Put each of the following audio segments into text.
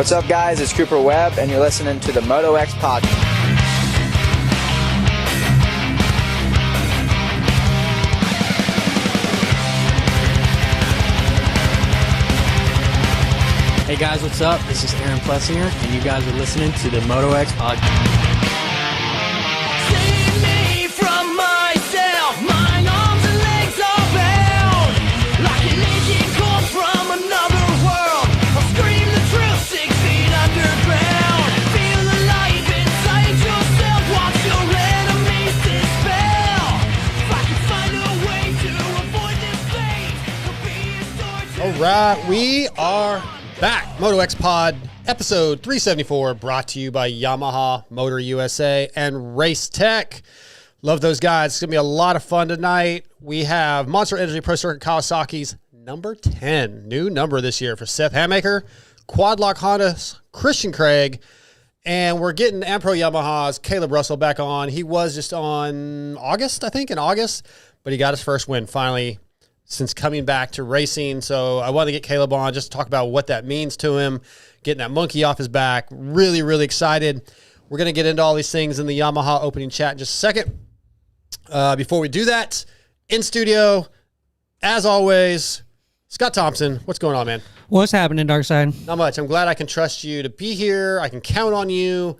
What's up, guys? It's Cooper Webb, and you're listening to the MotoXpod. Hey guys, what's up? This is Aaron Plessinger, and you guys are listening to the MotoXpod. Save me from myself. My arms and legs are bound like an aging corpse from another world. I'll scream the truth 6 feet underground. Feel alive inside yourself. Watch your enemies dispel. If I could find a way to avoid this fate, could be a story to All right, we are back. MotoXpod episode 374 brought to you by Yamaha, Motor USA, and Race Tech. Love those guys. It's going to be a lot of fun tonight. We have Monster Energy Pro Circuit Kawasaki's number 10, new number this year for Seth Hammaker, Quadlock Honda's Christian Craig, and we're getting Ampro Yamaha's Kailub Russell back on. He was just on August, I think, in August, but he got his first win finally since coming back to racing. So I wanted to get Kailub on just to talk about what that means to him, getting that monkey off his back. Really, really excited. We're going to get into all these things in the Yamaha opening chat in just a second. Before we do that, in studio, as always, Scott Thompson. What's going on, man? What's happening, Darkside? Not much. I'm glad I can trust you to be here. I can count on you.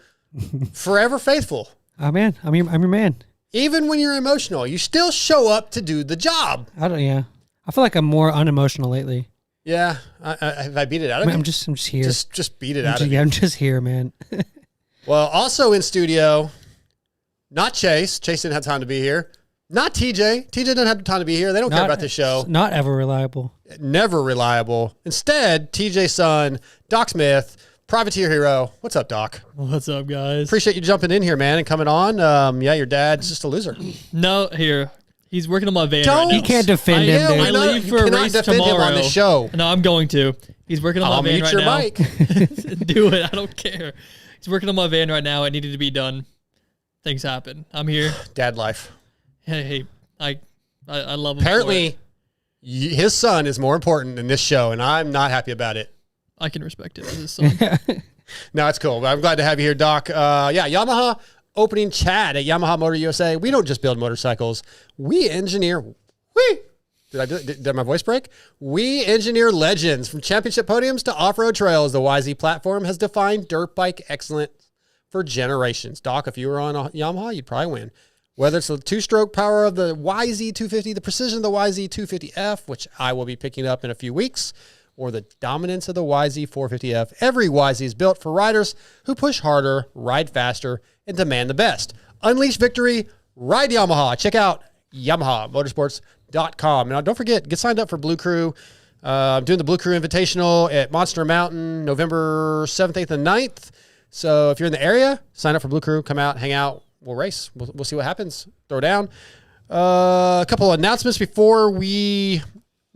Forever faithful. Oh, man. I'm your man. Even when you're emotional, you still show up to do the job. Yeah. I feel like I'm more unemotional lately. Yeah. Have I beat it out of you? I'm just here. Just beat it out of you. Yeah, I'm just here, man. Well, also in studio, not Chase. Chase didn't have time to be here. Not TJ. TJ didn't have time to be here. They don't care about this show. Not ever reliable. Never reliable. Instead, TJ's son, Doc Smith, Privateer Hero. What's up, Doc? What's up, guys? Appreciate you jumping in here, man, and coming on. Yeah, your dad's just a loser. No, here. He's working on my van right now. You can't defend him, dude. I leave for a race defend tomorrow. him on the show. No, I'm going to. He's working on I'll my van mute right your now. mic. Do it. I don't care. He's working on my van right now. It needed to be done. Things happen. I'm here. Dad life. Hey, I love him. Apparently, his son is more important than this show, and I'm not happy about it. I can respect it as his son. No, it's cool. I'm glad to have you here, Doc. Yeah, Yamaha opening chat at Yamaha Motor USA. We don't just build motorcycles. We engineer. Did my voice break? We engineer legends from championship podiums to off-road trails. The YZ platform has defined dirt bike excellence for generations. Doc, if you were on a Yamaha, you'd probably win. Whether it's the two-stroke power of the YZ250, the precision of the YZ250F, which I will be picking up in a few weeks, or the dominance of the YZ450F, every YZ is built for riders who push harder, ride faster, and demand the best. Unleash victory, ride Yamaha. Check out YamahaMotorsports.com. Now, don't forget, get signed up for Blue Crew. I'm doing the Blue Crew Invitational at Monster Mountain, November 7th, 8th, and 9th. So if you're in the area, sign up for Blue Crew. Come out, hang out. We'll race. We'll see what happens. Throw down. A couple of announcements before we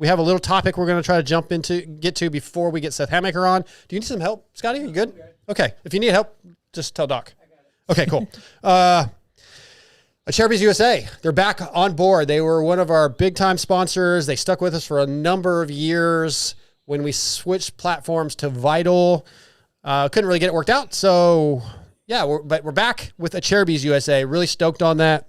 have a little topic we're going to try to get to before we get Seth Hammaker on. Do you need some help, Scotty? Are you good? Okay. If you need help, just tell Doc. Okay, cool. Cherubies USA, they're back on board. They were one of our big-time sponsors. They stuck with us for a number of years. When we switched platforms to Vital, couldn't really get it worked out. So, yeah, we're back with Cherubies USA. Really stoked on that.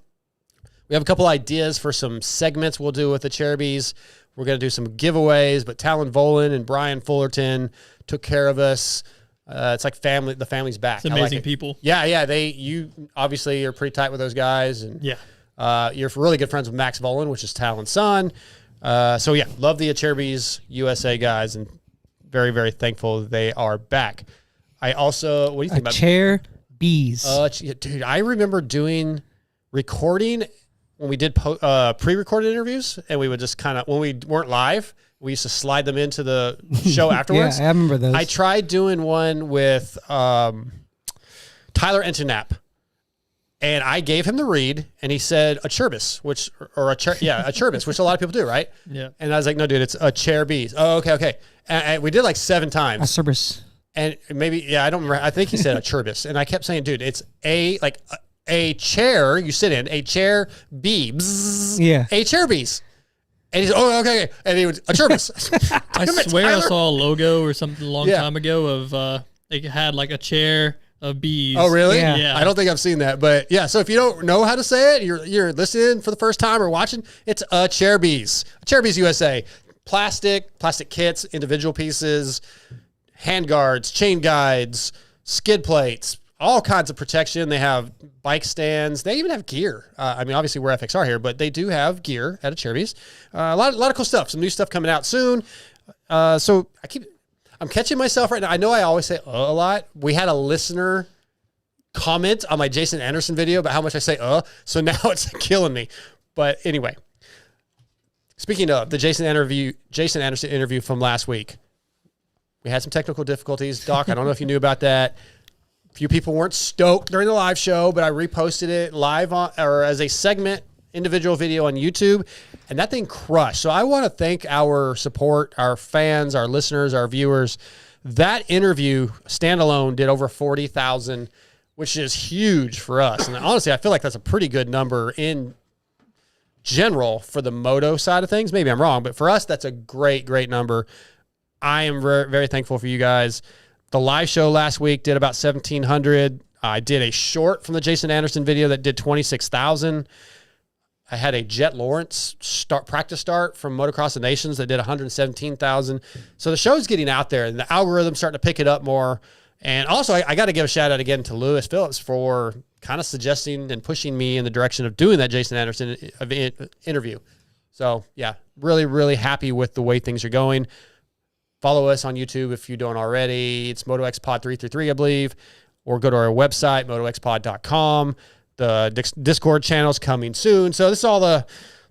We have a couple ideas for some segments we'll do with the Cherubies. We're going to do some giveaways, but Talon Volan and Brian Fullerton took care of us. It's like family. The family's back. It's amazing people. Yeah. You obviously are pretty tight with those guys, and yeah, you're really good friends with Max Volan, which is Talon's son. So yeah, love the Cherubies USA guys, and very, very thankful they are back. I also, what do you think about Cherubies? Dude, I remember doing recording when we did pre-recorded interviews, and we would just kind of, when we weren't live, we used to slide them into the show afterwards. Yeah, I remember those. I tried doing one with Tyler Entenap, and I gave him the read, and he said a Cherubies, a Cherubies, which a lot of people do, right? Yeah. And I was like, no, dude, it's a Cherubies. Oh, okay. And we did like 7 times. A Cherubies. And maybe, I don't remember. I think he said a Cherubies, and I kept saying, dude, it's a chair you sit in, a chair B, bzz, a Cherubies. And he's, oh, okay. And he was a Cherubies. I swear I saw a logo or something a long time ago of They had like a chair of bees. Oh, really? Yeah. I don't think I've seen that, but yeah. So if you don't know how to say it, you're listening for the first time or watching. It's a Chair Bees USA. Plastic kits, individual pieces, hand guards, chain guides, skid plates, all kinds of protection. They have bike stands. They even have gear. I mean, obviously we're FXR here, but they do have gear at a Chair Bees. A lot of cool stuff. Some new stuff coming out soon. So I'm catching myself right now. I know I always say a lot. We had a listener comment on my Jason Anderson video about how much I say so now it's killing me. But anyway, speaking of the Jason Anderson interview from last week, we had some technical difficulties. Doc, I don't know if you knew about that. A few people weren't stoked during the live show, but I reposted it live or as a segment, individual video on YouTube, and that thing crushed. So I want to thank our support, our fans, our listeners, our viewers. That interview standalone did over 40,000, which is huge for us. And honestly, I feel like that's a pretty good number in general for the moto side of things. Maybe I'm wrong, but for us, that's a great number. I am very, very thankful for you guys. The live show last week did about 1,700. I did a short from the Jason Anderson video that did 26,000. I had a Jet Lawrence practice start from Motocross of Nations that did 117,000. So the show's getting out there, and the algorithm's starting to pick it up more. And also, I got to give a shout out again to Lewis Phillips for kind of suggesting and pushing me in the direction of doing that Jason Anderson interview. So yeah, really, really happy with the way things are going. Follow us on YouTube if you don't already. It's MotoXpod 333, I believe, or go to our website, motoxpod.com. The Discord channel's coming soon. So this is all the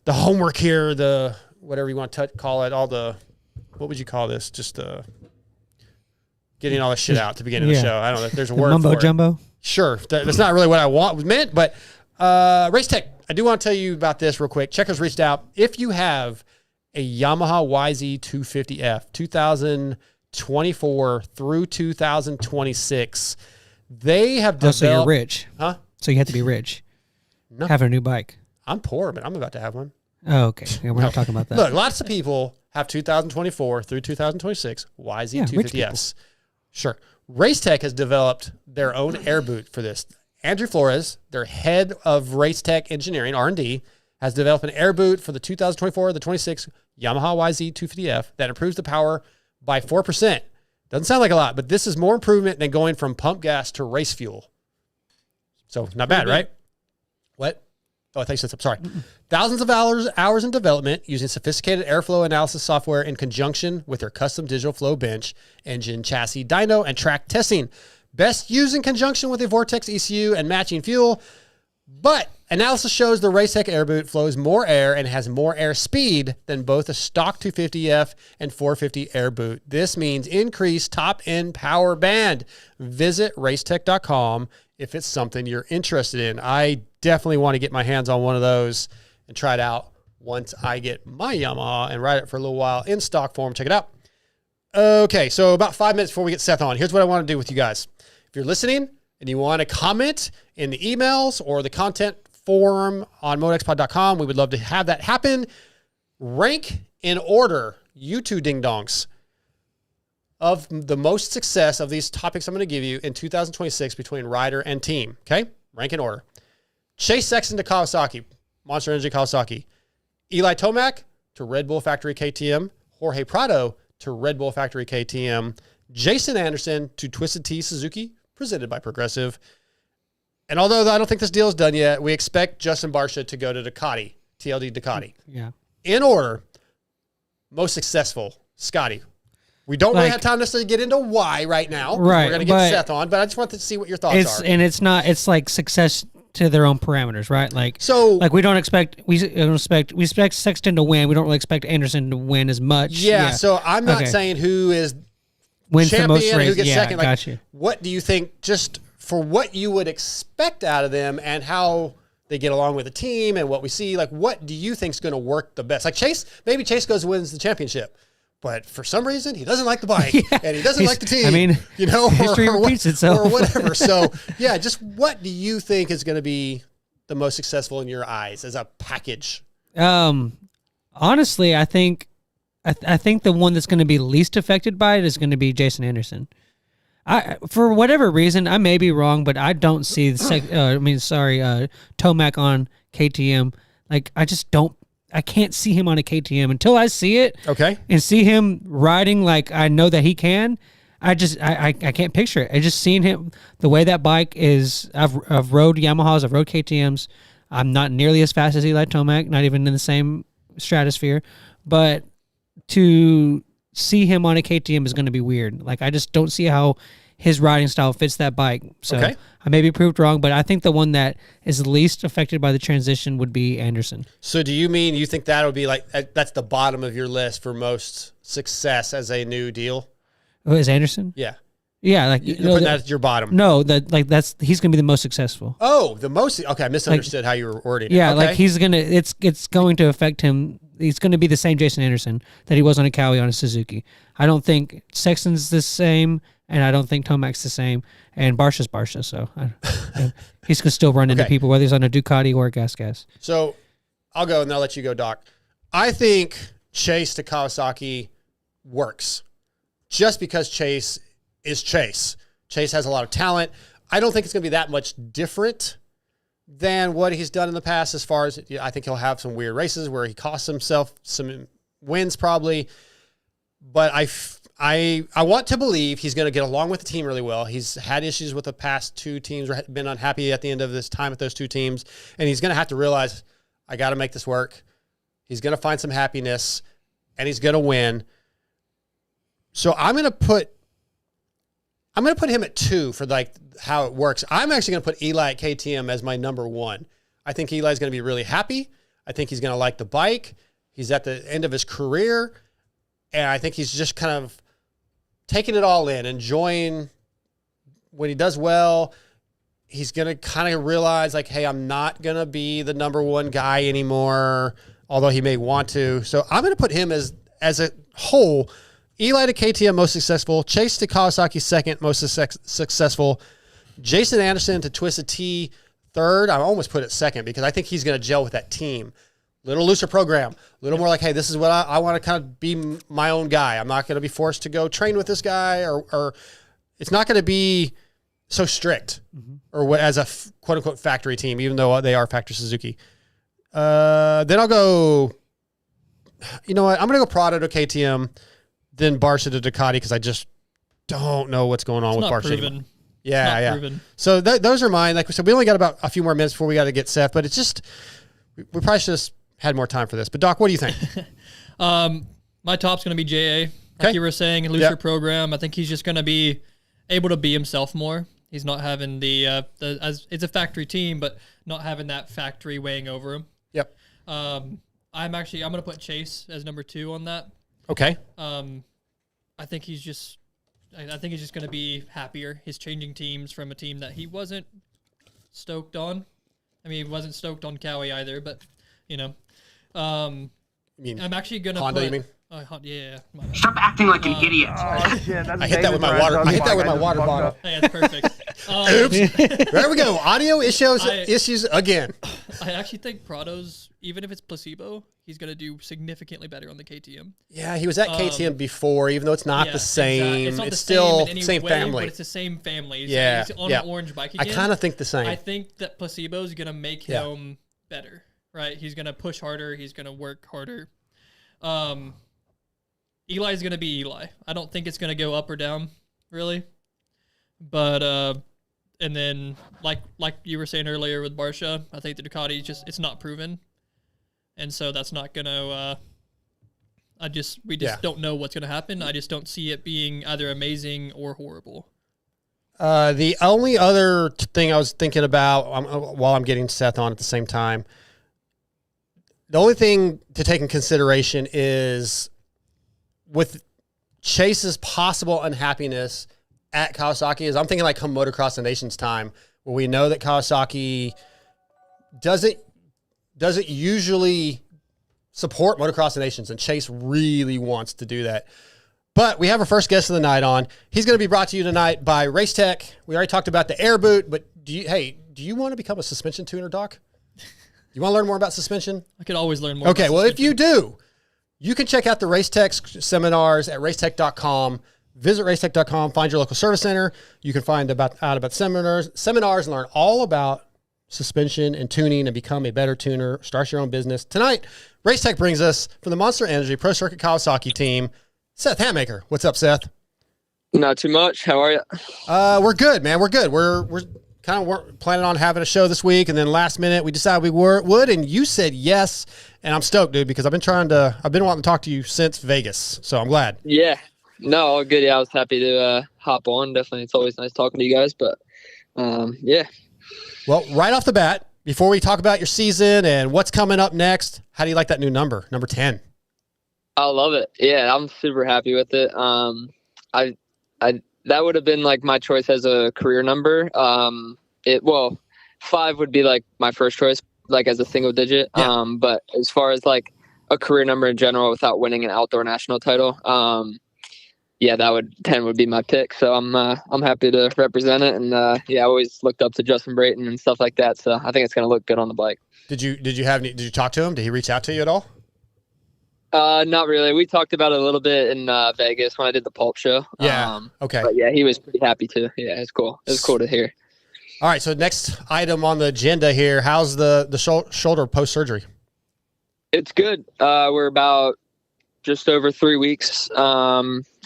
homework here, the whatever you want to call it, all the, what would you call this? Just getting all this shit out to begin the show. I don't know if there's a word mumbo for it. jumbo. Sure. That's not really what I meant, but Race Tech, I do want to tell you about this real quick. Checkers reached out. If you have a Yamaha YZ250F 2024 through 2026, they have developed... so you're rich. Huh? So you have to be rich. No. Having a new bike. I'm poor, but I'm about to have one. Oh, okay. Yeah, we're not talking about that. Look, lots of people have 2024 through 2026 YZ250Fs. Sure. Racetech has developed their own air boot for this. Andrew Flores, their head of Racetech Engineering, R&D, has developed an air boot for the 2024 the 26 Yamaha YZ250F that improves the power by 4%. Doesn't sound like a lot, but this is more improvement than going from pump gas to race fuel. So not bad, right? What? Oh, I think so. Sorry. Thousands of hours in development using sophisticated airflow analysis software in conjunction with their custom digital flow bench, engine, chassis, dyno, and track testing. Best used in conjunction with a Vortex ECU and matching fuel. But analysis shows the Racetech air boot flows more air and has more air speed than both a stock 250F and 450 air boot. This means increased top-end power band. Visit racetech.com if it's something you're interested in. I definitely want to get my hands on one of those and try it out once I get my Yamaha and ride it for a little while in stock form. Check it out. Okay, so about 5 minutes before we get Seth on, here's what I want to do with you guys. If you're listening and you want to comment in the emails or the content forum on motoxpod.com, we would love to have that happen. Rank in order, you two ding-dongs, of the most success of these topics I'm going to give you in 2026 between rider and team. Okay? Rank in order. Chase Sexton to Kawasaki, Monster Energy Kawasaki. Eli Tomac to Red Bull Factory KTM. Jorge Prado to Red Bull Factory KTM. Jason Anderson to Twisted Tea Suzuki, presented by Progressive. And although I don't think this deal is done yet, we expect Justin Barsha to go to Ducati, TLD Ducati. Yeah. In order, most successful, Scotty. We don't really have time necessarily to get into why right now. Right. We're going to get Seth on, but I just wanted to see what your thoughts are. And it's like success to their own parameters, right? Like, so, we expect Sexton to win. We don't really expect Anderson to win as much. Yeah. So I'm not saying who is wins champion, the most race. who gets second. Like, gotcha. What do you think, just for what you would expect out of them and how they get along with the team and what we see, like, what do you think is going to work the best? Like maybe Chase goes and wins the championship. But for some reason, he doesn't like the bike and he doesn't like the team. I mean, history repeats itself. Or whatever. So, yeah, just what do you think is going to be the most successful in your eyes as a package? Honestly, I think the one that's going to be least affected by it is going to be Jason Anderson. For whatever reason, I may be wrong, but I don't see Tomac on KTM. Like, I just don't. I can't see him on a KTM until I see it. Okay. And see him riding like I know that he can. I can't picture it. I just seen him the way that bike is. I've rode Yamahas, I've rode KTMs. I'm not nearly as fast as Eli Tomac, not even in the same stratosphere. But to see him on a KTM is going to be weird. Like, I just don't see how his riding style fits that bike. So Okay. I may be proved wrong, but I think the one that is least affected by the transition would be Anderson. So do you mean you think that would be like that's the bottom of your list for most success as a new deal? Oh, is Anderson? Yeah. Yeah, like You're putting that at your bottom. No, he's gonna be the most successful. Oh, the most. Okay, I misunderstood how you were wording it. Yeah, Okay. like it's going to affect him. He's going to be the same Jason Anderson that he was on a Cowie on a Suzuki. I don't think Sexton's the same, and I don't think Tomac's the same, and Barsha's Barsha. So he's gonna still run into Okay. people whether he's on a Ducati or a Gas. So I'll go and I'll let you go, Doc. I think Chase to Kawasaki works just because Chase is Chase. Chase has a lot of talent. I don't think it's going to be that much different than what he's done in the past as far as I think he'll have some weird races where he costs himself some wins probably. But I want to believe he's going to get along with the team really well. He's had issues with the past two teams, or been unhappy at the end of this time with those two teams. And he's going to have to realize, I got to make this work. He's going to find some happiness, and he's going to win. So I'm going to put him at 2 for like how it works. I'm actually going to put Eli at KTM as my number 1. I think Eli's going to be really happy. I think he's going to like the bike. He's at the end of his career. And I think he's just kind of taking it all in, enjoying when he does well. He's going to kind of realize like, hey, I'm not going to be the number 1 guy anymore, although he may want to. So I'm going to put him as a whole. Eli to KTM, most successful. Chase to Kawasaki, second most successful. Jason Anderson to Twisted Tea, third. I almost put it second because I think he's going to gel with that team. Little looser program. A little more like, hey, this is what I want to kind of be my own guy. I'm not going to be forced to go train with this guy, or it's not going to be so strict or what as a quote-unquote factory team, even though they are factory Suzuki. Then I'll go, you know what? I'm going to go Prado to KTM. Then Barsha to Ducati because I just don't know what's going on with Barsha. Proven. Yeah. Proven. So those are mine. Like we said, we only got about a few more minutes before we got to get Seth, but it's just we probably should have had more time for this. But Doc, what do you think? My top's going to be GYAO. Okay. Like you were saying, a looser program. I think he's just going to be able to be himself more. He's not having as it's a factory team, but not having that factory weighing over him. Yep. I'm going to put Chase as number 2 on that. Okay. I think he's just going to be happier. He's changing teams from a team that he wasn't stoked on. I mean, he wasn't stoked on Cowie either, but you know, I'm actually going to Honda, put, you mean? Yeah. Stop acting like an idiot. Oh, shit, that's I hit that with my water. I hit that with my water bottle. Hey, that's perfect. Oops. There we go. Audio issues again. I actually think Prado's, even if it's placebo, he's going to do significantly better on the KTM. Yeah, he was at KTM before, even though it's not the same. It's not the still same, in any same way, family. but it's the same family. Yeah, He's on an orange bike again. I kind of think the same. I think that placebo is going to make him better, right? He's going to push harder. He's going to work harder. Eli's going to be Eli. I don't think it's going to go up or down, really. But, and then, like you were saying earlier with Barsha, I think the Ducati it's not proven. And so that's not going to, we just don't know what's going to happen. I just don't see it being either amazing or horrible. The only other thing I was thinking about while I'm getting Seth on at the same time, the only thing to take in consideration is with Chase's possible unhappiness at Kawasaki is I'm thinking like come Motocross the Nations time where we know that Kawasaki doesn't usually support Motocross the Nations, and Chase really wants to do that. But we have our first guest of the night on. He's going to be brought to you tonight by Race Tech. We already talked about the air boot, but do you want to become a suspension tuner, Doc? You want to learn more about suspension? I could always learn more. Okay, well, if you do, you can check out the Race Tech seminars at racetech.com. Visit racetech.com, find your local service center. You can find out about seminars and learn all about suspension and tuning and become a better tuner. Start your own business. Tonight, Racetech brings us from the Monster Energy Pro Circuit Kawasaki team, Seth Hammaker. What's up, Seth? Not too much. How are you? We're good, man. We're good. We're kind of planning on having a show this week, and then last minute we decided we would, and you said yes, and I'm stoked, dude, because I've been wanting to talk to you since Vegas, so I'm glad. Yeah. No, all good. Yeah, I was happy to hop on. Definitely, it's always nice talking to you guys, but yeah. Well, right off the bat, before we talk about your season and what's coming up next, how do you like that new number 10? I love it. Yeah, I'm super happy with it. That would have been like my choice as a career number. 5 would be like my first choice, like as a single digit. Yeah. But as far as like a career number in general without winning an outdoor national title, 10 would be my pick. So I'm happy to represent it. And I always looked up to Justin Brayton and stuff like that. So I think it's going to look good on the bike. Did you talk to him? Did he reach out to you at all? Not really. We talked about it a little bit in Vegas when I did the Pulp show. Yeah. Okay. But yeah, he was pretty happy too. Yeah, it's cool. It was cool to hear. All right. So next item on the agenda here, how's the shoulder post-surgery? It's good. We're about just over 3 weeks.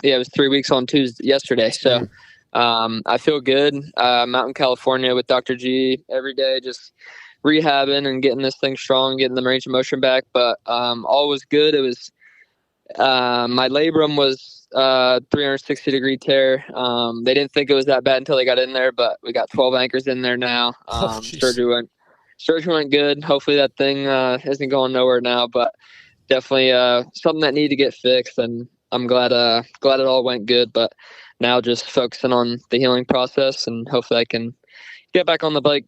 It was 3 weeks on yesterday. So I feel good. I'm out in California with Dr. G every day, just rehabbing and getting this thing strong, getting the range of motion back. But all was good. It was my labrum was 360-degree tear. They didn't think it was that bad until they got in there, but we got 12 anchors in there now. Surgery went good. Hopefully that thing isn't going nowhere now, but definitely something that needed to get fixed. And I'm glad it all went good. But now just focusing on the healing process, and hopefully I can get back on the bike,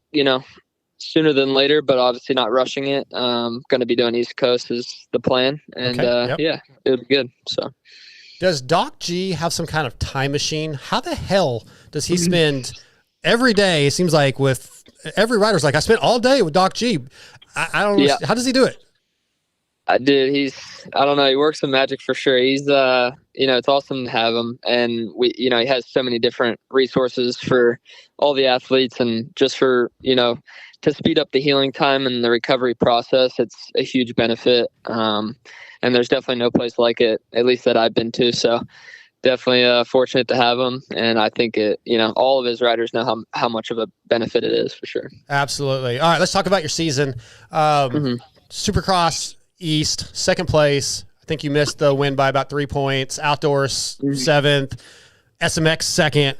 sooner than later, but obviously not rushing it. Going to be doing East Coast is the plan, and it'll be good. So, does Doc G have some kind of time machine? How the hell does he spend every day? It seems like with every rider's like, I spent all day with Doc G. I don't know. How does he do it? I did. I don't know. He works some magic for sure. He's, it's awesome to have him. And he has so many different resources for all the athletes, and just for, to speed up the healing time and the recovery process. It's a huge benefit. And there's definitely no place like it, at least that I've been to. So definitely fortunate to have him. And I think all of his riders know how much of a benefit it is for sure. Absolutely. All right, let's talk about your season. Supercross East, second place. I think you missed the win by about 3 points. Outdoors, 7th. SMX, second.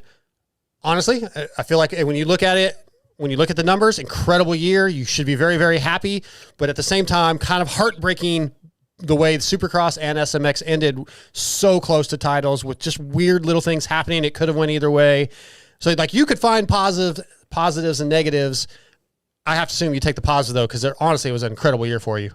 Honestly, I feel like when you look at it, when you look at the numbers, incredible year. You should be very, very happy. But at the same time, kind of heartbreaking the way the Supercross and SMX ended so close to titles with just weird little things happening. It could have went either way. So, you could find positives and negatives. I have to assume you take the positive, though, because honestly, it was an incredible year for you.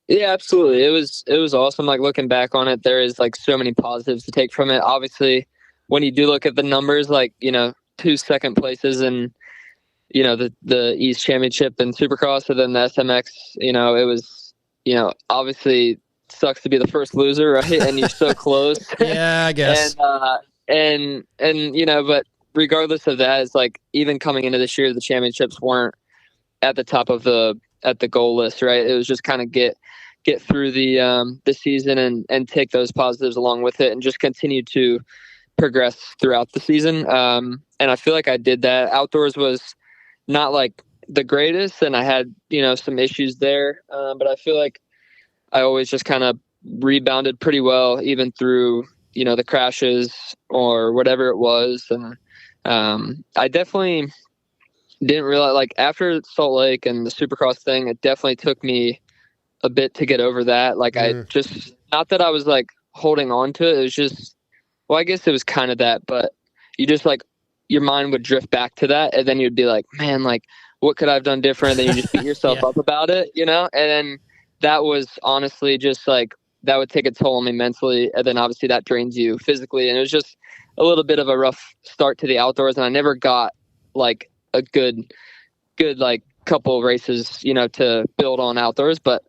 Yeah, absolutely. It was awesome. Looking back on it, there is so many positives to take from it. Obviously, when you do look at the numbers, 2 second places and the East Championship and Supercross, and then the SMX, it was, obviously sucks to be the first loser, right? And you're so close. Yeah, I guess. and but regardless of that, it's even coming into this year, the championships weren't at the top of the goal list, right? It was just kind of get through the season and take those positives along with it, and just continue to progress throughout the season. And I feel like I did that. Outdoors was not the greatest, and I had some issues there, but I feel like I always just kind of rebounded pretty well, even through the crashes or whatever it was. And I definitely didn't realize, after Salt Lake and the Supercross thing, it definitely took me a bit to get over that. I just, not that I was holding on to it. It was just, well, I guess it was kind of that, but you just your mind would drift back to that, and then you'd be like, man, what could I have done different? And then you just beat yourself up about it, and then that was honestly just that would take a toll on me mentally, and then obviously that drains you physically. And it was just a little bit of a rough start to the outdoors, and I never got a good couple races, to build on outdoors. But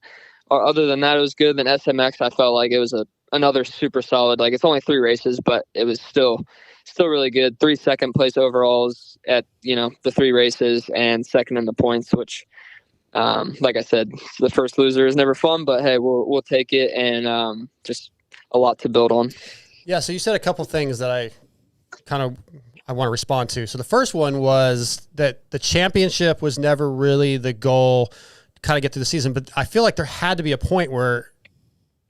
other than that, it was good. Then SMX, I felt like it was a another super solid. Like, it's only 3 races, but it was still really good. 3 second place overalls at, the 3 races, and second in the points, which, like I said, the first loser is never fun, but hey, we'll take it, and just a lot to build on. Yeah. So you said a couple things that I want to respond to. So the first one was that the championship was never really the goal to kind of get through the season, but I feel like there had to be a point where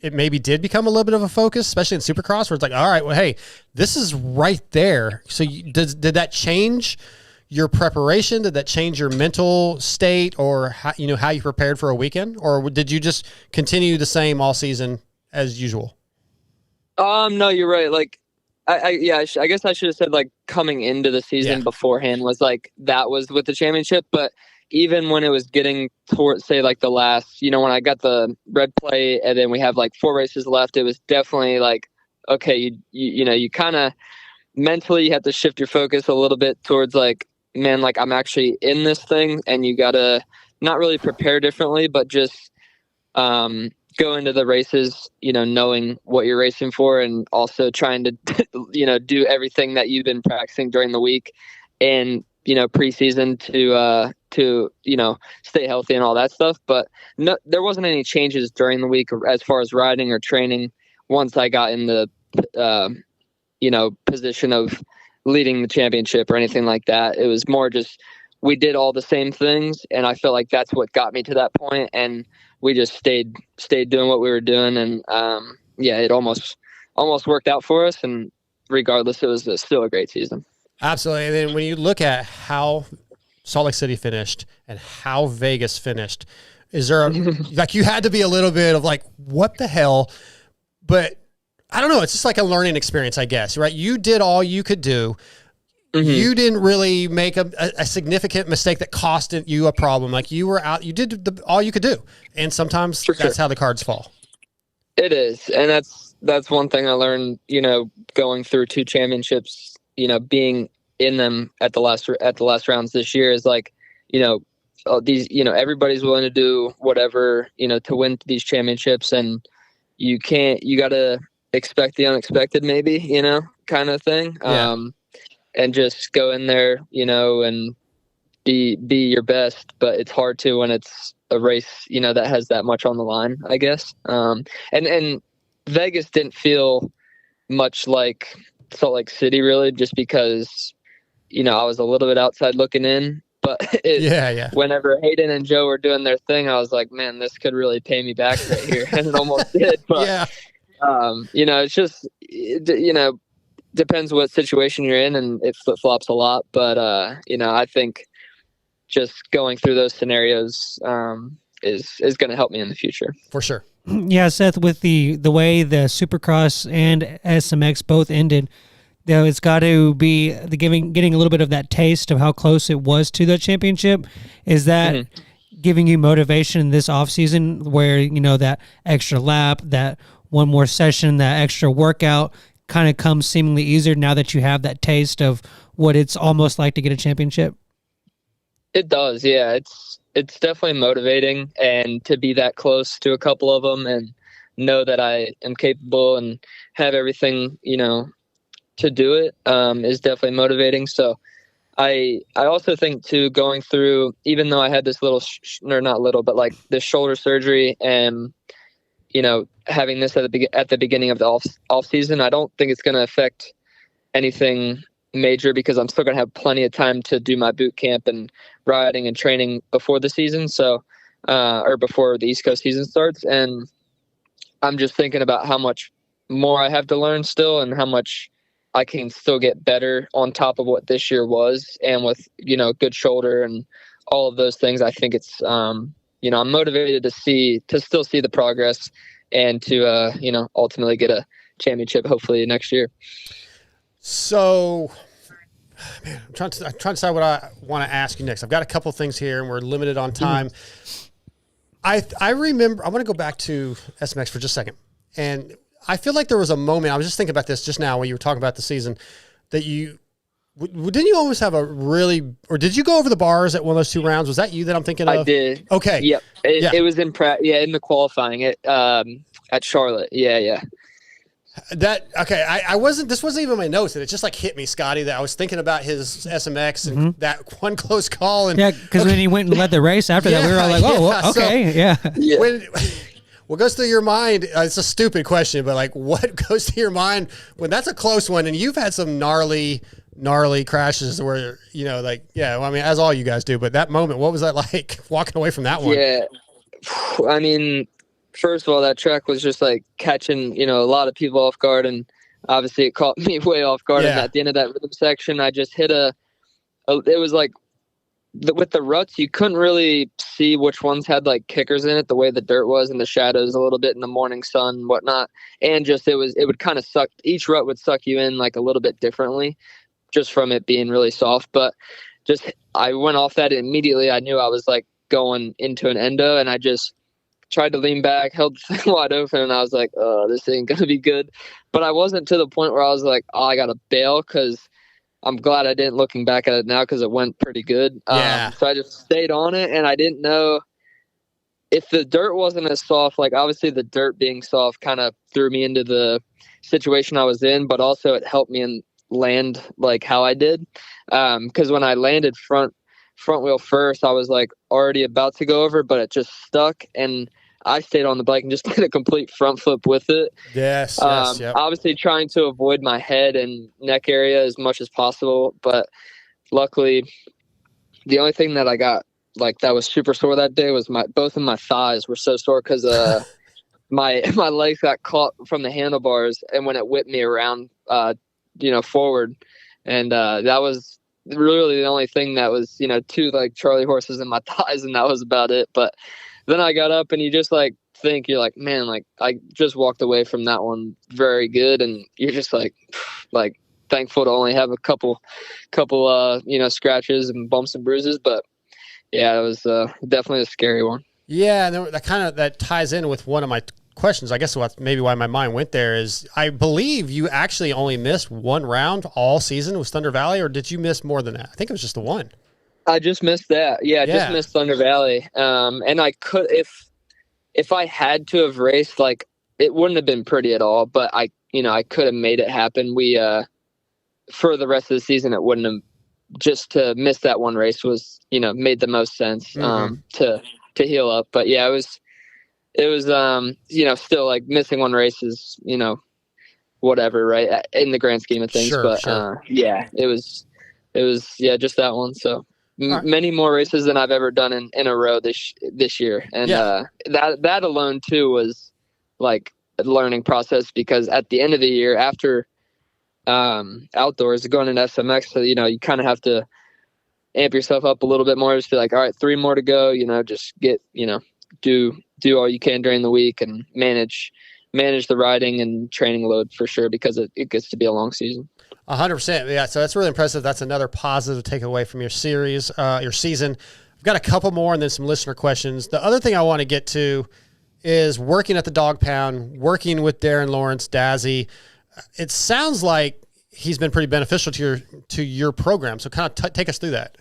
it maybe did become a little bit of a focus, especially in Supercross, where it's like, all right, well, hey, this is right there. So did that change your preparation? Did that change your mental state, or how you prepared for a weekend, or did you just continue the same all season as usual? No, you're right. Like, I guess I should have said, like, coming into the season beforehand was like, that was with the championship. But even when it was getting towards, say, like the last, when I got the red plate and then we have like 4 races left, it was definitely like, okay, you kind of mentally you have to shift your focus a little bit towards like, man, like, I'm actually in this thing, and you got to not really prepare differently, but just, go into the races, knowing what you're racing for, and also trying to, do everything that you've been practicing during the week and, preseason to stay healthy and all that stuff. But no, there wasn't any changes during the week as far as riding or training once I got in the, position of leading the championship or anything like that. It was more just, we did all the same things, and I feel like that's what got me to that point, and we just stayed doing what we were doing, and it almost worked out for us, and regardless, it was still a great season. Absolutely. And then when you look at how Salt Lake City finished and how Vegas finished, is there like, you had to be a little bit of like, what the hell? But I don't know, it's just like a learning experience, I guess, right? You did all you could do. Mm-hmm. You didn't really make a significant mistake that cost you a problem. Like, you were out, you did all you could do. And sometimes that's how the cards fall. It is. And that's one thing I learned, going through 2 championships, being in them at the last rounds this year, is like, these, everybody's willing to do whatever, to win these championships, and you got to expect the unexpected, maybe, kind of thing. Yeah. And just go in there, and be your best. But it's hard to when it's a race, that has that much on the line, I guess. And Vegas didn't feel much like Salt Lake City, really, just because, I was a little bit outside looking in. But whenever Hayden and Joe were doing their thing, I was like, man, this could really pay me back right here. And it almost did. But, it's just, depends what situation you're in, and it flip-flops a lot. But, I think just going through those scenarios is going to help me in the future. For sure. Yeah, Seth, with the way the Supercross and SMX both ended, it's got to be getting a little bit of that taste of how close it was to the championship. Is that giving you motivation this offseason where, that extra lap, that one more session, that extra workout kind of comes seemingly easier now that you have that taste of what it's almost like to get a championship? It does. Yeah. It's definitely motivating, and to be that close to a couple of them and know that I am capable and have everything, to do it, is definitely motivating. So I also think too, going through, even though I had this little, or not little, but like this shoulder surgery, and, having this at the beginning of the off season, I don't think it's going to affect anything major, because I'm still going to have plenty of time to do my boot camp and riding and training before the season. So, or before the East Coast season starts. And I'm just thinking about how much more I have to learn still, and how much I can still get better on top of what this year was. And with, good shoulder and all of those things, I think it's, I'm motivated to still see the progress, and to, ultimately get a championship, hopefully next year. So, man, I'm trying to decide what I want to ask you next. I've got a couple things here, and we're limited on time. I remember, I want to go back to SMX for just a second. And I feel like there was a moment, I was just thinking about this just now when you were talking about the season, that didn't you always have a really, or did you go over the bars at one of those 2 rounds? Was that you that I'm thinking of? I did. Okay. Yep. It was in in the qualifying at Charlotte. Yeah. Okay, I wasn't. This wasn't even my notes, and it just like hit me, Scotty. That I was thinking about his SMX and that one close call, and Yeah, because when he went and led the race after that, we were all like, "Oh, yeah, okay, yeah." What goes through your mind? It's a stupid question, but like, what goes through your mind when that's a close one, and you've had some gnarly crashes where like, well, I mean, as all you guys do, but that moment, what was that like walking away from that one? Yeah, I mean, first of all, that track was just like catching, a lot of people off guard, and obviously it caught me way off guard. Yeah. And at the end of that rhythm section, I just hit it was like, with the ruts, you couldn't really see which ones had like kickers in it, the way the dirt was and the shadows a little bit in the morning sun and whatnot. And just, it would kind of suck. Each rut would suck you in like a little bit differently just from it being really soft. But just, I went off that and immediately. I knew I was like going into an endo, and I just tried to lean back, held the thing wide open, and I was like, oh, this ain't going to be good. But I wasn't to the point where I was like, oh, I got to bail, because I'm glad I didn't, looking back at it now, because it went pretty good. Yeah. So I just stayed on it, and I didn't know if the dirt wasn't as soft. Like, obviously the dirt being soft kind of threw me into the situation I was in, but also it helped me in land like how I did. Because when I landed front wheel first, I was like already about to go over, but it just stuck, and I stayed on the bike and just did a complete front flip with it. Yes. Yep. Obviously trying to avoid my head and neck area as much as possible, but luckily the only thing that I got like that was super sore that day was both of my thighs were so sore, because my legs got caught from the handlebars, and when it whipped me around forward, and that was really the only thing that was two like Charlie horses in my thighs, and that was about it. But then I got up, and you just like think, you're like, man, like I just walked away from that one very good, and you're just like thankful to only have a couple scratches and bumps and bruises. But yeah, it was definitely a scary one. Yeah, and that ties in with one of my questions. I guess maybe why my mind went there is, I believe you actually only missed one round all season with Thunder Valley, or did you miss more than that? I think it was just the one. I just missed that. Yeah, I just missed Thunder Valley. And I could, if I had to have raced, like, it wouldn't have been pretty at all, but I could have made it happen. We, for the rest of the season, it wouldn't have, just to miss that one race was, made the most sense, to heal up. But yeah, it was, still like missing one race is, whatever, right, in the grand scheme of things. Sure, but sure. it was just that one. So many more races than I've ever done in a row this year. And that alone too was like a learning process, because at the end of the year, after outdoors, going into SMX, so you kind of have to amp yourself up a little bit more, just be like, all right, 3 more to go, just get, do all you can during the week, and manage the riding and training load for sure, because it gets to be a long season. 100%. Yeah. So that's really impressive. That's another positive to take away from your series, your season. I've got a couple more and then some listener questions. The other thing I want to get to is working at the dog pound, working with Darren Lawrence, Dazzy. It sounds like he's been pretty beneficial to your program. So kind of take us through that.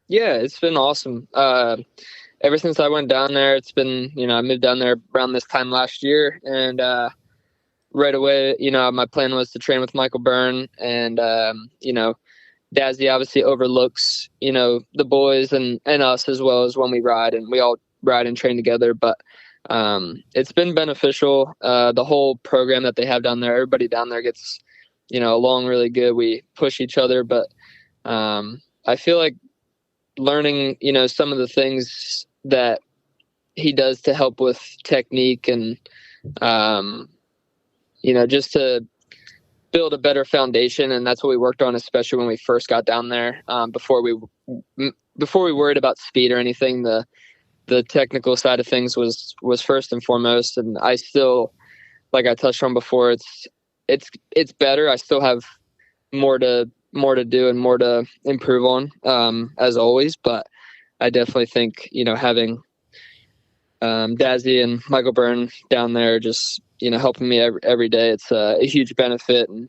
Yeah, it's been awesome. Ever since I went down there, it's been, I moved down there around this time last year, and right away, my plan was to train with Michael Byrne, and, Dazzy obviously overlooks, the boys and us, as well as when we ride, and we all ride and train together. But it's been beneficial. The whole program that they have down there, everybody down there gets, along really good. We push each other, but I feel like learning, some of the things that he does to help with technique and, just to build a better foundation. And that's what we worked on, especially when we first got down there. Before we worried about speed or anything, the technical side of things was first and foremost. And I still, like I touched on before, it's better. I still have more to do and more to improve on, as always. But I definitely think, having Dazzy and Michael Byrne down there just, helping me every day, it's a huge benefit. And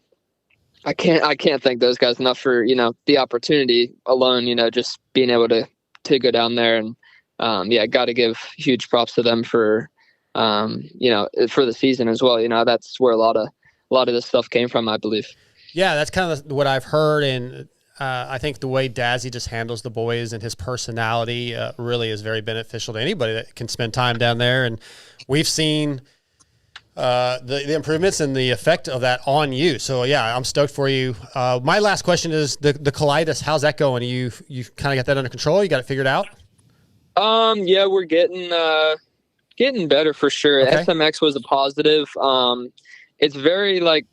I can't thank those guys enough for, the opportunity alone, just being able to go down there. And got to give huge props to them for, for the season as well. That's where a lot lot of this stuff came from, I believe. Yeah, that's kind of what I've heard, and I think the way Dazzy just handles the boys and his personality really is very beneficial to anybody that can spend time down there. And we've seen the improvements and the effect of that on you. So yeah, I'm stoked for you. My last question is the colitis. How's that going? You kind of got that under control? You got it figured out? Yeah, we're getting better for sure. Okay. SMX was a positive. It's very like,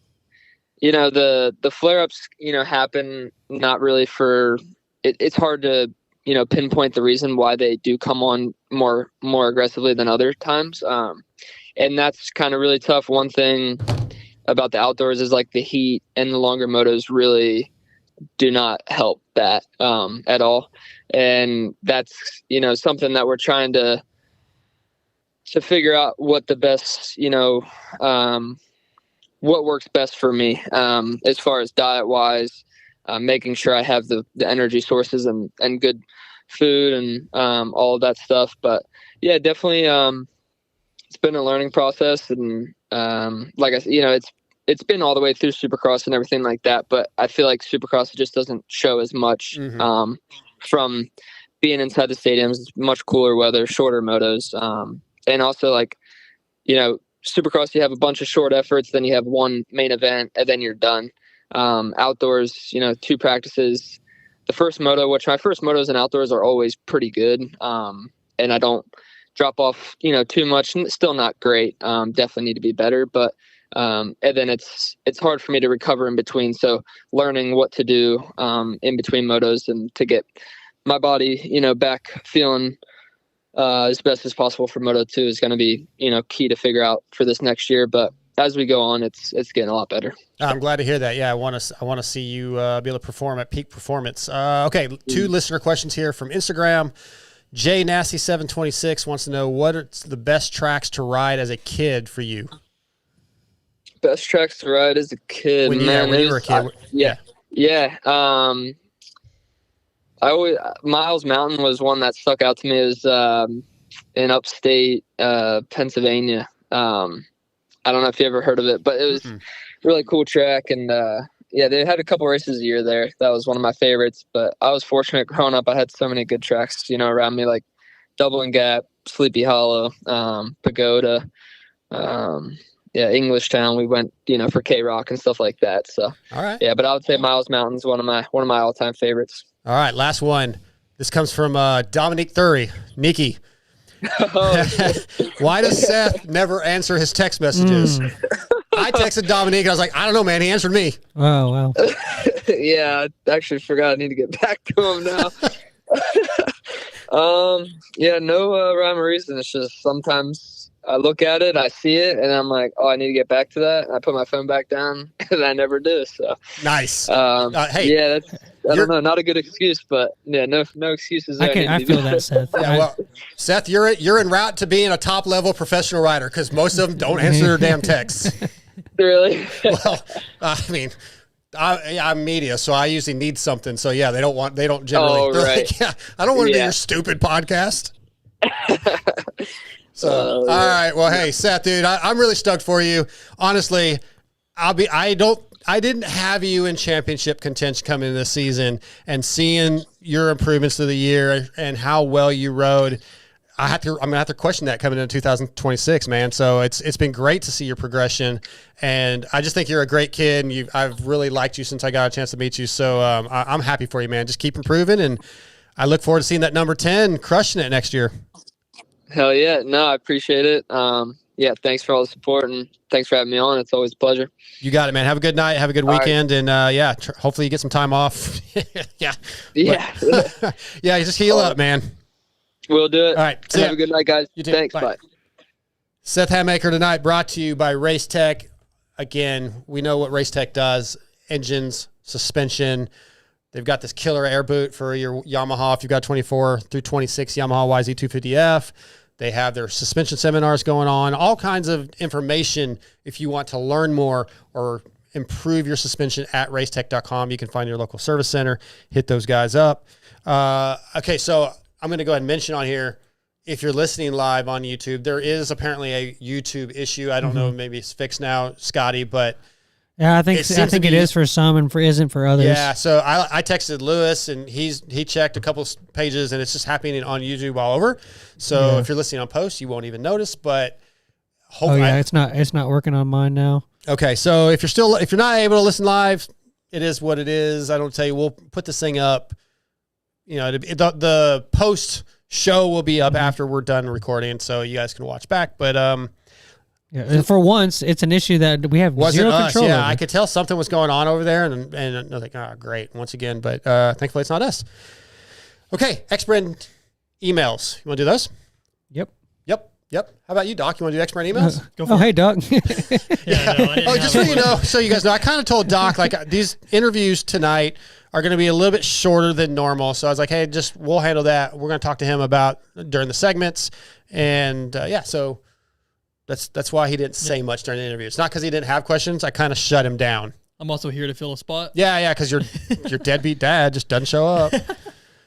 you know, the flare-ups, you know, happen not really for it's hard to, you know, pinpoint the reason why they do come on more aggressively than other times. And that's kind of really tough. One thing about the outdoors is like the heat and the longer motos really do not help that at all. And that's, you know, something that we're trying to figure out what the best, you know, what works best for me as far as diet wise, making sure I have the energy sources and good food and all of that stuff. But yeah, definitely it's been a learning process, and like I said, you know, it's been all the way through Supercross and everything like that. But I feel like Supercross just doesn't show as much from being inside the stadiums. It's much cooler weather, shorter motos, and also like, you know, Supercross, you have a bunch of short efforts, then you have one main event, and then you're done. Outdoors, you know, 2 practices. The first moto, which my first motos in outdoors are always pretty good, and I don't drop off, you know, too much. Still not great. Definitely need to be better, but and then it's hard for me to recover in between. So learning what to do in between motos and to get my body, you know, back feeling as best as possible for Moto 2 is going to be, you know, key to figure out for this next year. But as we go on, it's getting a lot better. I'm glad to hear that. Yeah, I want to see you be able to perform at peak performance. Okay, 2 listener questions here from Instagram. J Nasty 726 wants to know what are the best tracks to ride as a kid for you. Best tracks to ride as a kid, when you were a kid. Yeah. Miles Mountain was one that stuck out to me. It was in upstate Pennsylvania. I don't know if you ever heard of it, but it was really cool track. And yeah, they had a couple races a year there. That was one of my favorites. But I was fortunate growing up. I had so many good tracks, you know, around me, like Dublin Gap, Sleepy Hollow, Pagoda, English Town. We went, you know, for K-Rock and stuff like that. So, all right. Yeah, but I would say Miles Mountain's one of my all-time favorites. All right, last one. This comes from Dominique Thury. Nikki. Why does Seth never answer his text messages? I texted Dominique. I was like, I don't know, man. He answered me. Oh, wow. Yeah, I actually forgot. I need to get back to him now. Yeah, no rhyme or reason. It's just sometimes I look at it, I see it, and I'm like, oh, I need to get back to that. And I put my phone back down, and I never do. So nice. Hey, yeah, I don't know, not a good excuse, but yeah, no excuses. I feel that, Seth. Yeah, well, Seth, you're en route to being a top level professional rider because most of them don't answer their damn texts. Really? Well, I mean, I'm media, so I usually need something. So yeah, they don't generally. Oh, right. Like, yeah, I don't want to do your stupid podcast. So, all right. Well, hey, Seth, dude, I'm really stoked for you. Honestly, I didn't have you in championship contention coming into this season, and seeing your improvements through the year and how well you rode, I'm gonna have to question that coming into 2026, man. So it's been great to see your progression, and I just think you're a great kid, and I've really liked you since I got a chance to meet you. So I'm happy for you, man. Just keep improving, and I look forward to seeing that number 10 crushing it next year. Hell yeah. No, I appreciate it. Yeah, thanks for all the support, and thanks for having me on. It's always a pleasure. You got it, man. Have a good night. Have a good weekend. Right. And hopefully you get some time off. Yeah. Yeah, just heal up, man. We'll do it. All right. Have a good night, guys. You too. Thanks. Bye. Seth Hammaker tonight, brought to you by Race Tech. Again, we know what Race Tech does. Engines, suspension. They've got this killer air boot for your Yamaha. If you've got 24 through 26 Yamaha YZ250F, they have their suspension seminars going on, all kinds of information. If you want to learn more or improve your suspension at racetech.com, you can find your local service center. Hit those guys up. Okay, so I'm going to go ahead and mention on here, if you're listening live on YouTube, there is apparently a YouTube issue. I don't know, maybe it's fixed now, Scotty, but Yeah, I think it is for some and isn't for others. Yeah, so I texted Lewis and he checked a couple pages and it's just happening on YouTube all over. So if you're listening on post, you won't even notice. But hopefully, it's not working on mine now. Okay, so if you're not able to listen live, it is what it is. I don't tell you. We'll put this thing up. You know, the post show will be up after we're done recording, so you guys can watch back. But yeah, for once, it's an issue that we have zero control over. I could tell something was going on over there, and I was like, oh, great, once again. But thankfully, it's not us. Okay, X-Brand emails. You want to do those? Yep. How about you, Doc? You want to do X-Brand emails? Hey, Doc. Just so you know, so you guys know, I kind of told Doc, like, these interviews tonight are going to be a little bit shorter than normal. So I was like, hey, we'll handle that. We're going to talk to him about during the segments. And so that's why he didn't say much during the interview. It's not because he didn't have questions. I kind of shut him down. I'm also here to fill a spot. Yeah, because your deadbeat dad just doesn't show up.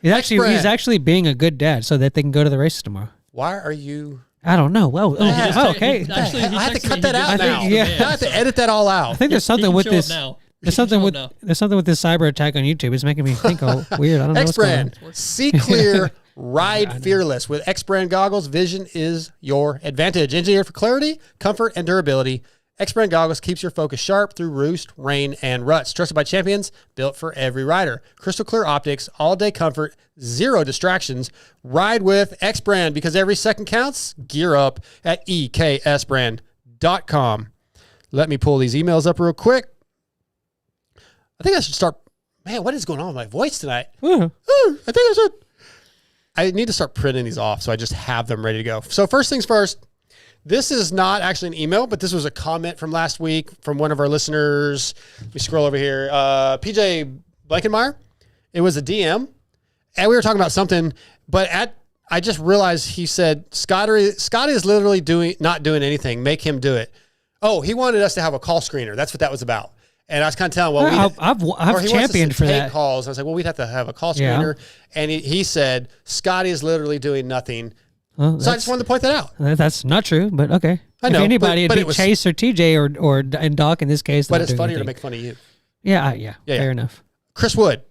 He's actually being a good dad so that they can go to the races tomorrow. Why are you... I don't know. Well, okay. I have to cut that out now. I have to edit that all out. I think there's something with this. There's something with this cyber attack on YouTube. It's making me think weird. I don't know what's going on. X-Brand, see clear, ride fearless. With X-Brand goggles, vision is your advantage. Engineered for clarity, comfort, and durability, X-Brand goggles keeps your focus sharp through roost, rain, and ruts. Trusted by champions, built for every rider. Crystal clear optics, all-day comfort, zero distractions. Ride with X-Brand because every second counts. Gear up at eksbrand.com. Let me pull these emails up real quick. I think I should start. Man, what is going on with my voice tonight? I think I should. I need to start printing these off so I just have them ready to go. So first things first. This is not actually an email, but this was a comment from last week from one of our listeners. Let me scroll over here. PJ Blankenmeyer. It was a DM, and we were talking about something, but I just realized he said, Scotty is literally not doing anything. Make him do it. Oh, he wanted us to have a call screener. That's what that was about. And I was kind of telling him, I've championed for that. Calls. I was like, well, we'd have to have a call screener. Yeah. And he said, Scotty is literally doing nothing. So I just wanted to point that out. That's not true, but okay. I know, if anybody, it'd be Chase or TJ or Doc in this case. But it's funnier to make fun of you. Yeah. Fair enough. Chris Wood.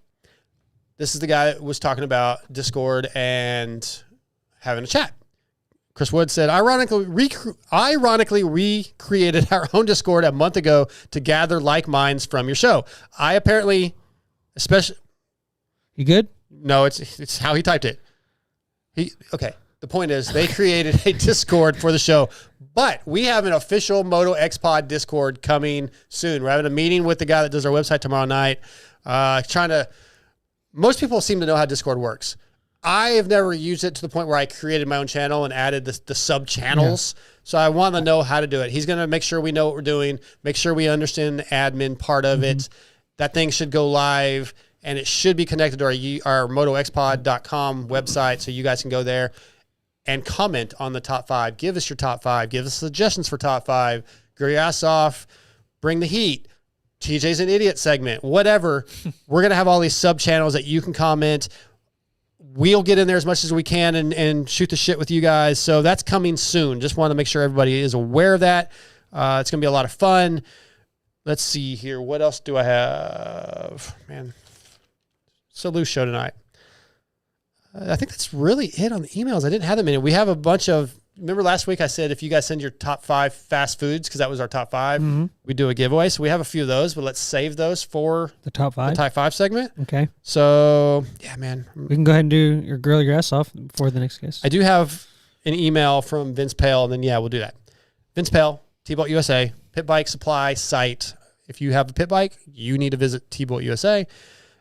This is the guy that was talking about Discord and having a chat. Chris Wood said, ironically, we created our own Discord a month ago to gather like minds from your show. I apparently, especially... You good? No, it's how he typed it. Okay. The point is they created a Discord for the show, but we have an official MotoXpod Discord coming soon. We're having a meeting with the guy that does our website tomorrow night. Most people seem to know how Discord works. I have never used it to the point where I created my own channel and added the sub channels. Yeah. So I want to know how to do it. He's going to make sure we know what we're doing, make sure we understand the admin part of it. That thing should go live and it should be connected to our MotoXpod.com website. So you guys can go there and comment on the top 5. Give us your top 5. Give us suggestions for top 5. Grow your ass off. Bring the heat. TJ's an idiot segment. Whatever. We're going to have all these sub-channels that you can comment. We'll get in there as much as we can and shoot the shit with you guys. So that's coming soon. Just want to make sure everybody is aware of that. It's going to be a lot of fun. Let's see here. What else do I have? Man, it's a loose show tonight. I think that's really it on the emails. I didn't have them in it. We have a bunch of, remember last week I said if you guys send your top 5 fast foods, because that was our top 5, we do a giveaway. So we have a few of those, but let's save those for the top 5. The top 5 segment. Okay. So, yeah, man. We can go ahead and do your grill your ass off for the next guest. I do have an email from Vince Pale, and then, we'll do that. Vince Pale, T-Bolt USA, pit bike supply site. If you have a pit bike, you need to visit T-Bolt USA.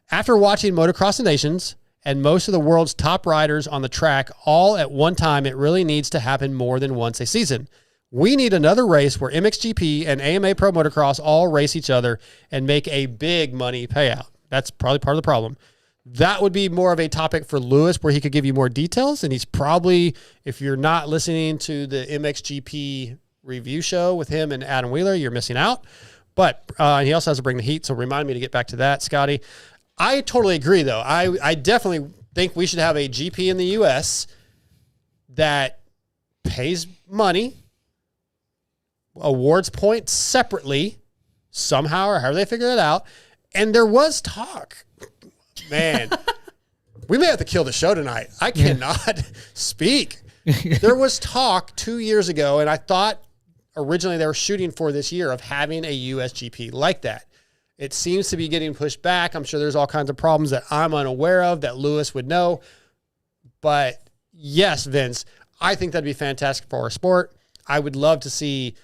After watching Motocross the Nations and most of the world's top riders on the track all at one time, it really needs to happen more than once a season. We need another race where MXGP and AMA Pro Motocross all race each other and make a big money payout. That's probably part of the problem. That would be more of a topic for Lewis where he could give you more details. And he's probably, if you're not listening to the MXGP review show with him and Adam Wheeler, you're missing out. But he also has to bring the heat. So remind me to get back to that, Scotty. I totally agree, though. I definitely think we should have a GP in the U.S. that pays money, awards points separately, somehow or however they figure it out. And there was talk. Man, we may have to kill the show tonight. I cannot speak. There was talk 2 years ago, and I thought originally they were shooting for this year of having a USGP like that. It seems to be getting pushed back. I'm sure there's all kinds of problems that I'm unaware of that Lewis would know. But yes, Vince, I think that'd be fantastic for our sport. I would love to see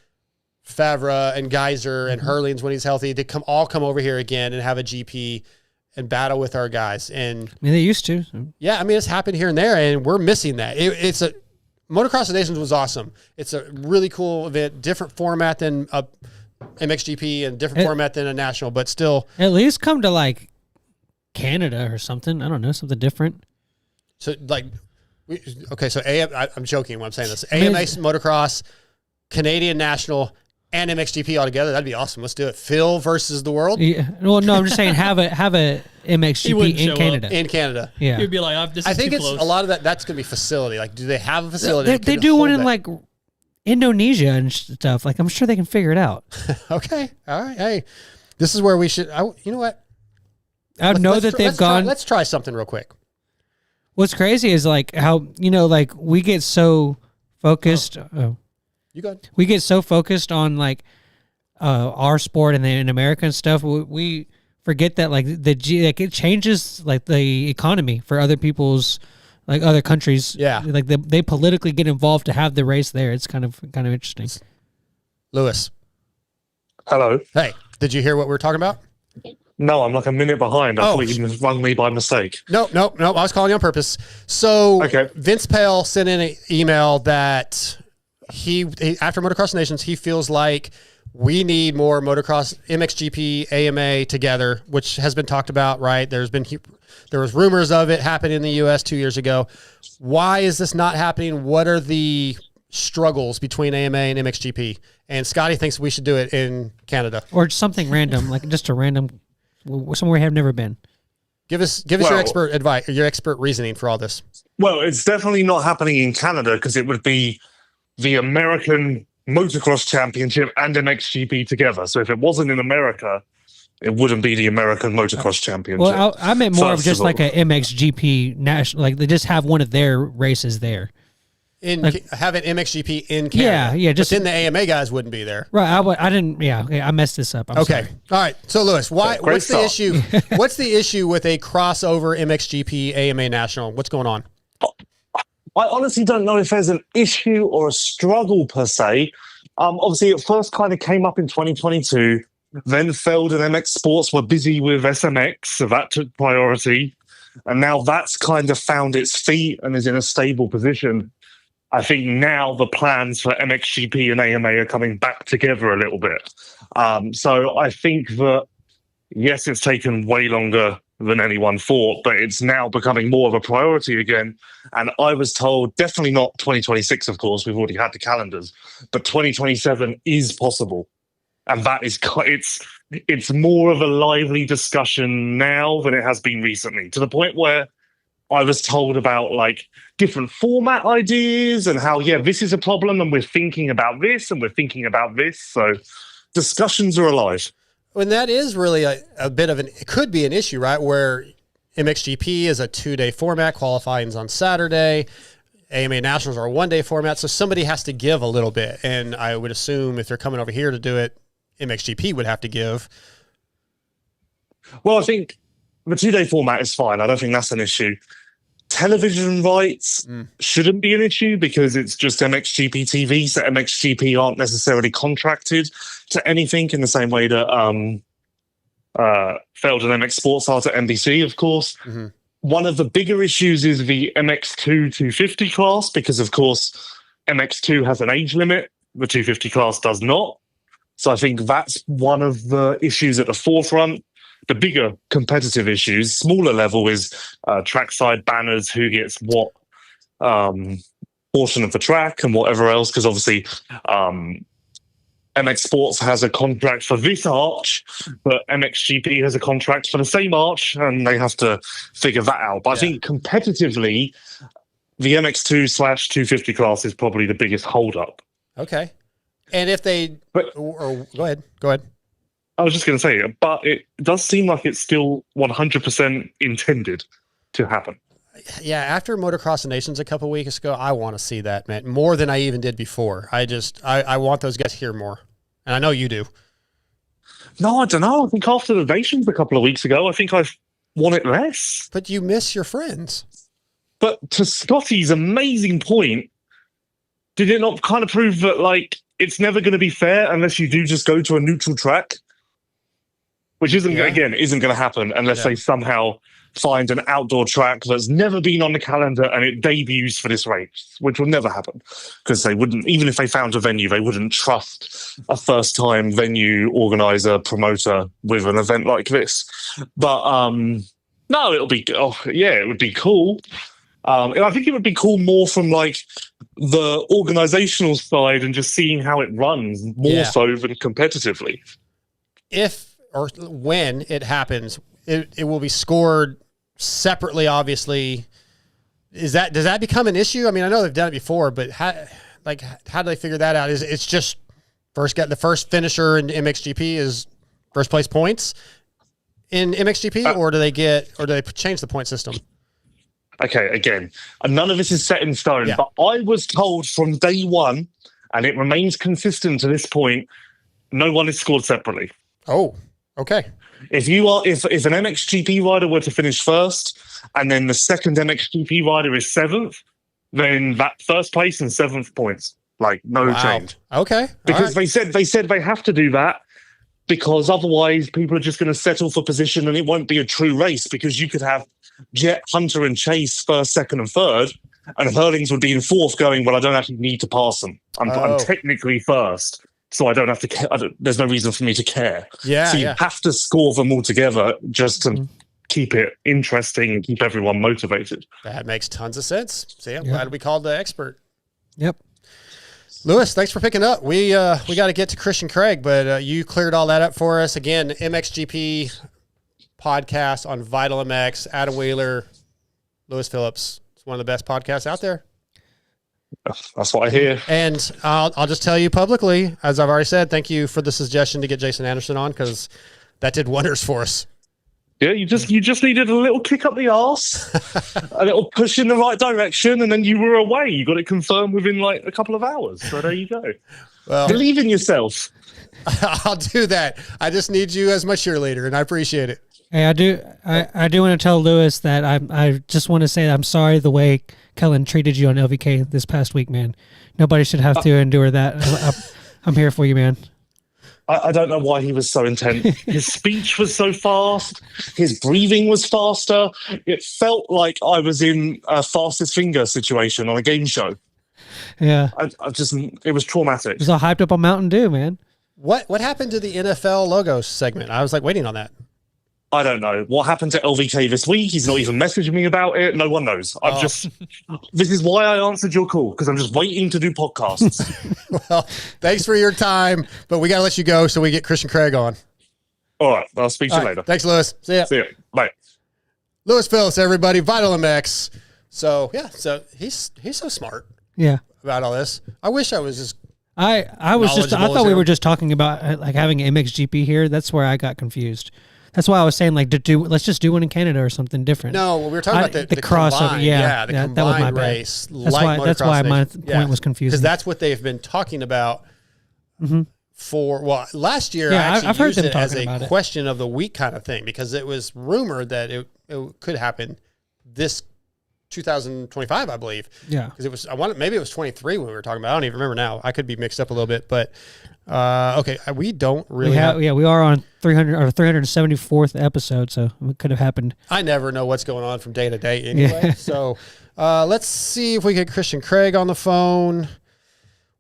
Favre and Geyser and Hurlings when he's healthy to come over here again and have a GP and battle with our guys. And I mean, they used to. yeah, I mean, it's happened here and there, and we're missing that. It's a Motocross of the Nations was awesome. It's a really cool event, different format than a MXGP and different format than a national, but still. At least come to like Canada or something. I don't know, something different. So like, so I'm joking when I'm saying this. AMA Motocross, Canadian National, and MXGP all together. That'd be awesome. Let's do it. Phil versus the world. Yeah. Well, no, I'm just saying have a MXGP in Canada. In Canada. Yeah. He'd be like, this is I think too it's close. a lot of that. That's going to be facility. Like, do they have a facility? They do one in like Indonesia and stuff. Like, I'm sure they can figure it out. Okay. All right. Hey, this is where we should. You know what? I know that they've gone. Let's try something real quick. What's crazy is like how like we get so focused. You go ahead. We get so focused on like our sport and in America and stuff. We forget that like it changes like the economy for other people's like other countries. Yeah, like they politically get involved to have the race there. It's kind of interesting. Lewis. Hello. Hey, did you hear what we were talking about? No, I'm like a minute behind. I thought you rung me by mistake. No. I was calling you on purpose. So okay. Vince Pale sent in an email that he after Motocross Nations, he feels like we need more motocross MXGP AMA together, which has been talked about, right? There was rumors of it happening in the US 2 years ago. Why is this not happening? What are the struggles between AMA and MXGP? And Scotty thinks we should do it in Canada. Or something random, like just a random somewhere we have never been. Give us your expert advice, your expert reasoning for all this. Well, it's definitely not happening in Canada because it would be the American Motocross Championship and MXGP together. So if it wasn't in America, it wouldn't be the American Motocross Championship. Well, I meant more of just like a MXGP national, like they just have one of their races there. Have an MXGP in Canada. Yeah. Just then the AMA guys wouldn't be there. Right. I didn't. Yeah. I messed this up. I'm sorry. All right. So Lewis, what's the issue? What's the issue with a crossover MXGP AMA national? What's going on? I honestly don't know if there's an issue or a struggle per se. Obviously, it first kind of came up in 2022. Then Feld and MX Sports were busy with SMX, so that took priority. And now that's kind of found its feet and is in a stable position. I think now the plans for MXGP and AMA are coming back together a little bit. So I think that, yes, it's taken way longer than anyone thought, but it's now becoming more of a priority again. And I was told, definitely not 2026, of course, we've already had the calendars, but 2027 is possible. And that is, it's more of a lively discussion now than it has been recently, to the point where I was told about like different format ideas and how, this is a problem and we're thinking about this and we're thinking about this. So discussions are alive. And that is really a bit of it could be an issue, right? Where MXGP is a 2-day format, qualifying's on Saturday, AMA Nationals are a 1-day format. So somebody has to give a little bit. And I would assume if they're coming over here to do it, MXGP would have to give. Well, I think the 2-day format is fine. I don't think that's an issue. Television rights shouldn't be an issue because it's just MXGP TV, so MXGP aren't necessarily contracted to anything in the same way that Feld and MX Sports are to NBC, of course. Mm-hmm. One of the bigger issues is the MX2 250 class because, of course, MX2 has an age limit. The 250 class does not. So I think that's one of the issues at the forefront. The bigger competitive issues, smaller level, is trackside banners, who gets what portion of the track and whatever else, because obviously MX Sports has a contract for this arch, but MXGP has a contract for the same arch, and they have to figure that out. But I think competitively, the MX2/250 class is probably the biggest hold-up. Okay. And if they... go ahead. I was just going to say, but it does seem like it's still 100% intended to happen. Yeah, after Motocross of Nations a couple weeks ago, I want to see that, man, more than I even did before. I want those guys here more, and I know you do. No, I don't know. I think after the Nations a couple of weeks ago, I think I've want it less. But you miss your friends. But to Scotty's amazing point, did it not kind of prove that, like, it's never going to be fair unless you do just go to a neutral track? Which isn't going to happen unless they somehow find an outdoor track that's never been on the calendar and it debuts for this race, which will never happen because they wouldn't, even if they found a venue, they wouldn't trust a first-time venue organizer, promoter with an event like this. But no, it would be cool. And I think it would be cool more from like the organizational side and just seeing how it runs more so than competitively. If or when it happens, it will be scored separately, obviously. Does that become an issue? I mean, I know they've done it before, but how do they figure that out? Is it's just the first finisher in MXGP is first place points in MXGP, or do they change the point system? Okay, again, none of this is set in stone, but I was told from day one, and it remains consistent to this point, no one is scored separately. Oh, okay. If an MXGP rider were to finish first, and then the second MXGP rider is seventh, then that first place and seventh points, like no change. Okay, because they said they have to do that because otherwise people are just going to settle for position and it won't be a true race because you could have Jet, Hunter, and Chase first, second, and third, and Hurlings would be in fourth, going, well, I don't actually need to pass them. I'm technically first. So I don't have to care. There's no reason for me to care. So you have to score them all together just to keep it interesting and keep everyone motivated. That makes tons of sense. See, I'm glad we called the expert. Yep. Lewis, thanks for picking up. We got to get to Christian Craig, but you cleared all that up for us. Again, MXGP podcast on Vital MX, Adam Wheeler, Lewis Phillips. It's one of the best podcasts out there. That's what I hear. And I'll just tell you publicly, as I've already said, thank you for the suggestion to get Jason Anderson on because that did wonders for us. Yeah, you just needed a little kick up the arse, a little push in the right direction, and then you were away. You got it confirmed within like a couple of hours. So there you go. Well, believe in yourself. I'll do that. I just need you as my cheerleader, and I appreciate it. Hey, I do want to tell Lewis that I just want to say that I'm sorry the way Kellen treated you on LVK this past week, man. Nobody should have to endure that. I'm here for you, man. I don't know why he was so intense. His speech was so fast. His breathing was faster. It felt like I was in a fastest finger situation on a game show. Yeah. It was traumatic. It was all hyped up on Mountain Dew, man. What happened to the NFL logo segment? I was like waiting on that. I don't know. What happened to LVK this week? He's not even messaging me about it. No one knows. This is why I answered your call, because I'm just waiting to do podcasts. Well, thanks for your time, but we got to let you go so we get Christian Craig on. All right. I'll speak to you later. Thanks, Lewis. See ya. Bye. Lewis Phillips, everybody. Vital MX. So he's so smart. Yeah. About all this. I wish I was just I thought we were just talking about like having an MXGP here. That's where I got confused. That's why I was saying like let's just do one in Canada or something different. No, we were talking about the crossover. The combined that was my race. That's why my point was confusing. Because that's what they've been talking about for last year. Yeah, I I've heard used them it as talking about a question of the week kind of thing because it was rumored that it could happen this 2025, I believe. Yeah, because it was maybe it was 23 when we were talking about. I don't even remember now. I could be mixed up a little bit, but. Okay, we don't really we are on 300 or 374th episode, so it could have happened. I never know what's going on from day to day anyway. Yeah. So let's see if we get Christian Craig on the phone.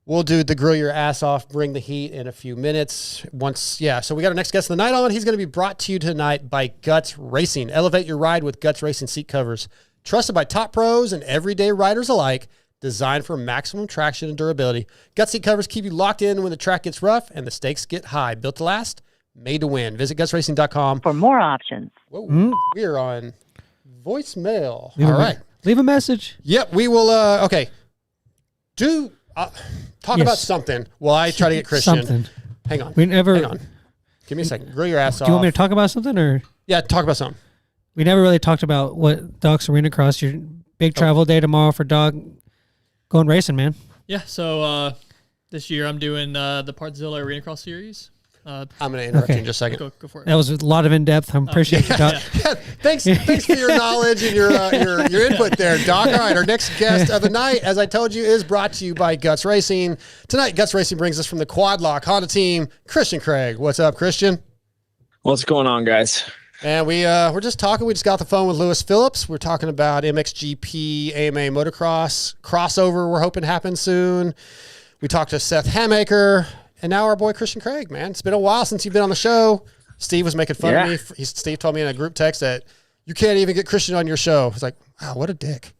We'll do the grill your ass off, bring the heat in a few minutes. So we got our next guest of the night on. He's going to be brought to you tonight by Guts Racing. Elevate your ride with Guts Racing seat covers. Trusted by top pros and everyday riders alike. Designed for maximum traction and durability. Guts seat covers keep you locked in when the track gets rough and the stakes get high. Built to last, made to win. Visit gutsracing.com for more options. Whoa, we are on voicemail. All right. Leave a message. Yep, we will. Okay. Talk about something while I try to get Christian. Something. Hang on. Hang on. Give me a second. Grill your ass off. Do you want me to talk about something, or Yeah, talk about something. we never really talked about what Doc's Arena Cross, your big travel day tomorrow for Doc going racing, man. Yeah, so this year I'm doing the Partzilla Arena Cross Series. I'm going to interrupt you in just a second. Go for it. That was a lot of in-depth. I appreciate you, Doc. Yeah, thanks for your knowledge and your input there, Doc. All right, our next guest of the night, as I told you, is brought to you by Guts Racing. Tonight, Guts Racing brings us from the Quad Lock Honda team, Christian Craig. What's up, Christian? What's going on, guys? And we're just talking. We just got the phone with Lewis Phillips. We're talking about MXGP, AMA motocross crossover. We're hoping happens soon. We talked to Seth Hammaker, and now our boy Christian Craig. Man, it's been a while since you've been on the show. Steve was making fun of me. Steve told me in a group text that you can't even get Christian on your show. It's like, wow, what a dick.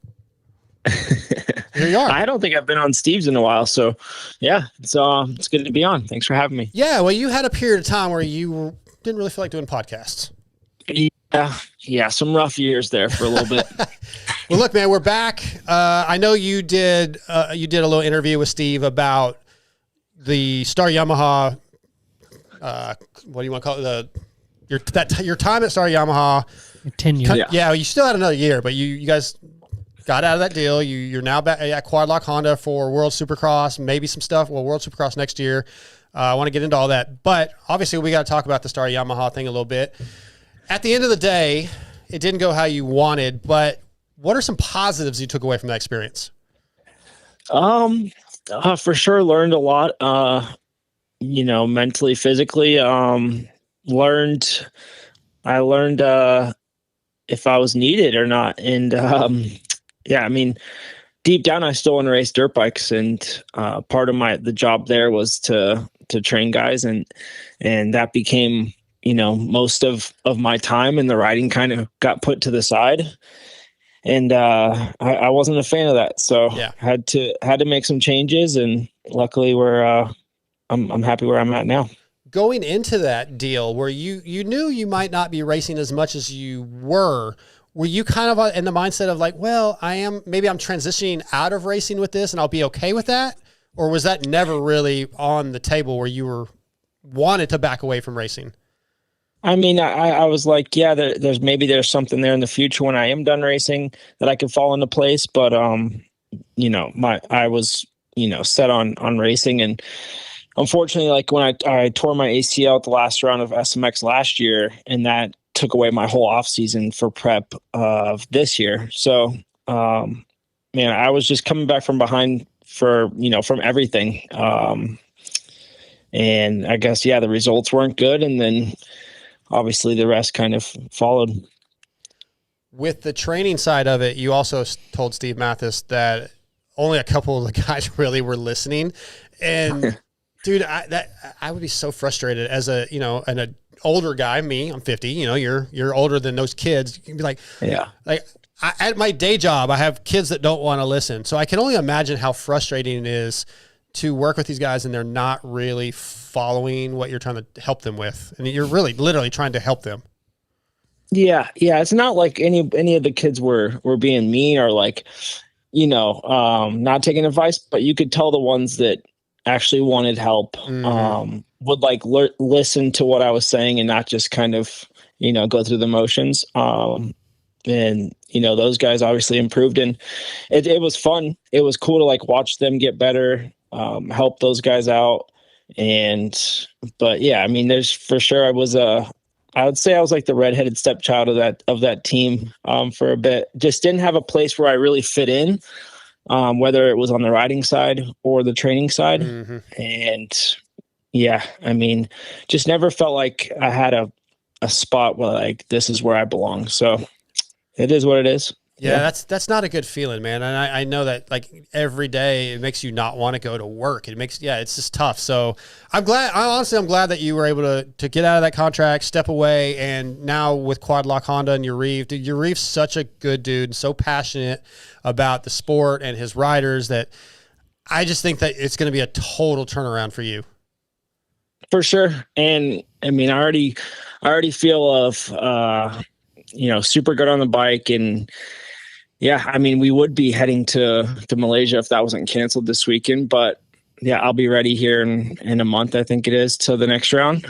Here you are. I don't think I've been on Steve's in a while, so yeah, it's good to be on. Thanks for having me. Yeah, well, you had a period of time where you didn't really feel like doing podcasts. Yeah, some rough years there for a little bit. Well, look, man, we're back. I know you did a little interview with Steve about the Star Yamaha. What do you want to call it? Your time at Star Yamaha. 10 years. Yeah, you still had another year, but you guys got out of that deal. You're now back at Quad Lock Honda for World Supercross, maybe some stuff. Well, World Supercross next year. I want to get into all that, but obviously we got to talk about the Star Yamaha thing a little bit. At the end of the day, it didn't go how you wanted, but what are some positives you took away from that experience? For sure learned a lot, mentally, physically. I learned if I was needed or not. And deep down I still want to race dirt bikes, and part of the job there was to train guys, and that became most of my time, and the riding kind of got put to the side, and I wasn't a fan of that, so had to make some changes, and luckily I'm happy where I'm at now. Going into that deal where you knew you might not be racing as much as you were you kind of in the mindset of like, well, I'm transitioning out of racing with this and I'll be okay with that? Or was that never really on the table where you wanted to back away from racing? I mean, I was like, yeah, there's something there in the future when I am done racing that I could fall into place. But, I was, set on racing. And unfortunately, like when I tore my ACL at the last round of SMX last year, and that took away my whole off season for prep of this year. So, I was just coming back from behind from everything. And I guess, the results weren't good. And then obviously the rest kind of followed. With the training side of it, you also told Steve Mathis that only a couple of the guys really were listening. And dude, I would be so frustrated as an older guy. I'm 50, you're older than those kids. You can be like, at my day job, I have kids that don't want to listen. So I can only imagine how frustrating it is to work with these guys and they're not really following what you're trying to help them with. And you're really literally trying to help them. Yeah. It's not like any of the kids were being mean or like, not taking advice, but you could tell the ones that actually wanted help, would like listen to what I was saying and not just kind of, go through the motions. And, those guys obviously improved, and it was fun. It was cool to like watch them get better, help those guys out. But yeah, I mean, there's for sure, I would say I was like the redheaded stepchild of that team, for a bit. Just didn't have a place where I really fit in, whether it was on the riding side or the training side. And yeah, I mean, just never felt like I had a spot where like, this is where I belong. So it is what it is. Yeah, that's not a good feeling, man. And I know that like every day it makes you not want to go to work. It's just tough. So I'm glad that you were able to get out of that contract, step away, and now with Quad Lock Honda and Yariv, dude, Yariv's such a good dude and so passionate about the sport and his riders that I just think that it's going to be a total turnaround for you. For sure. And I mean, I already feel super good on the bike, and yeah, I mean, we would be heading to Malaysia if that wasn't canceled this weekend, but I'll be ready here in a month, I think it is, till the next round.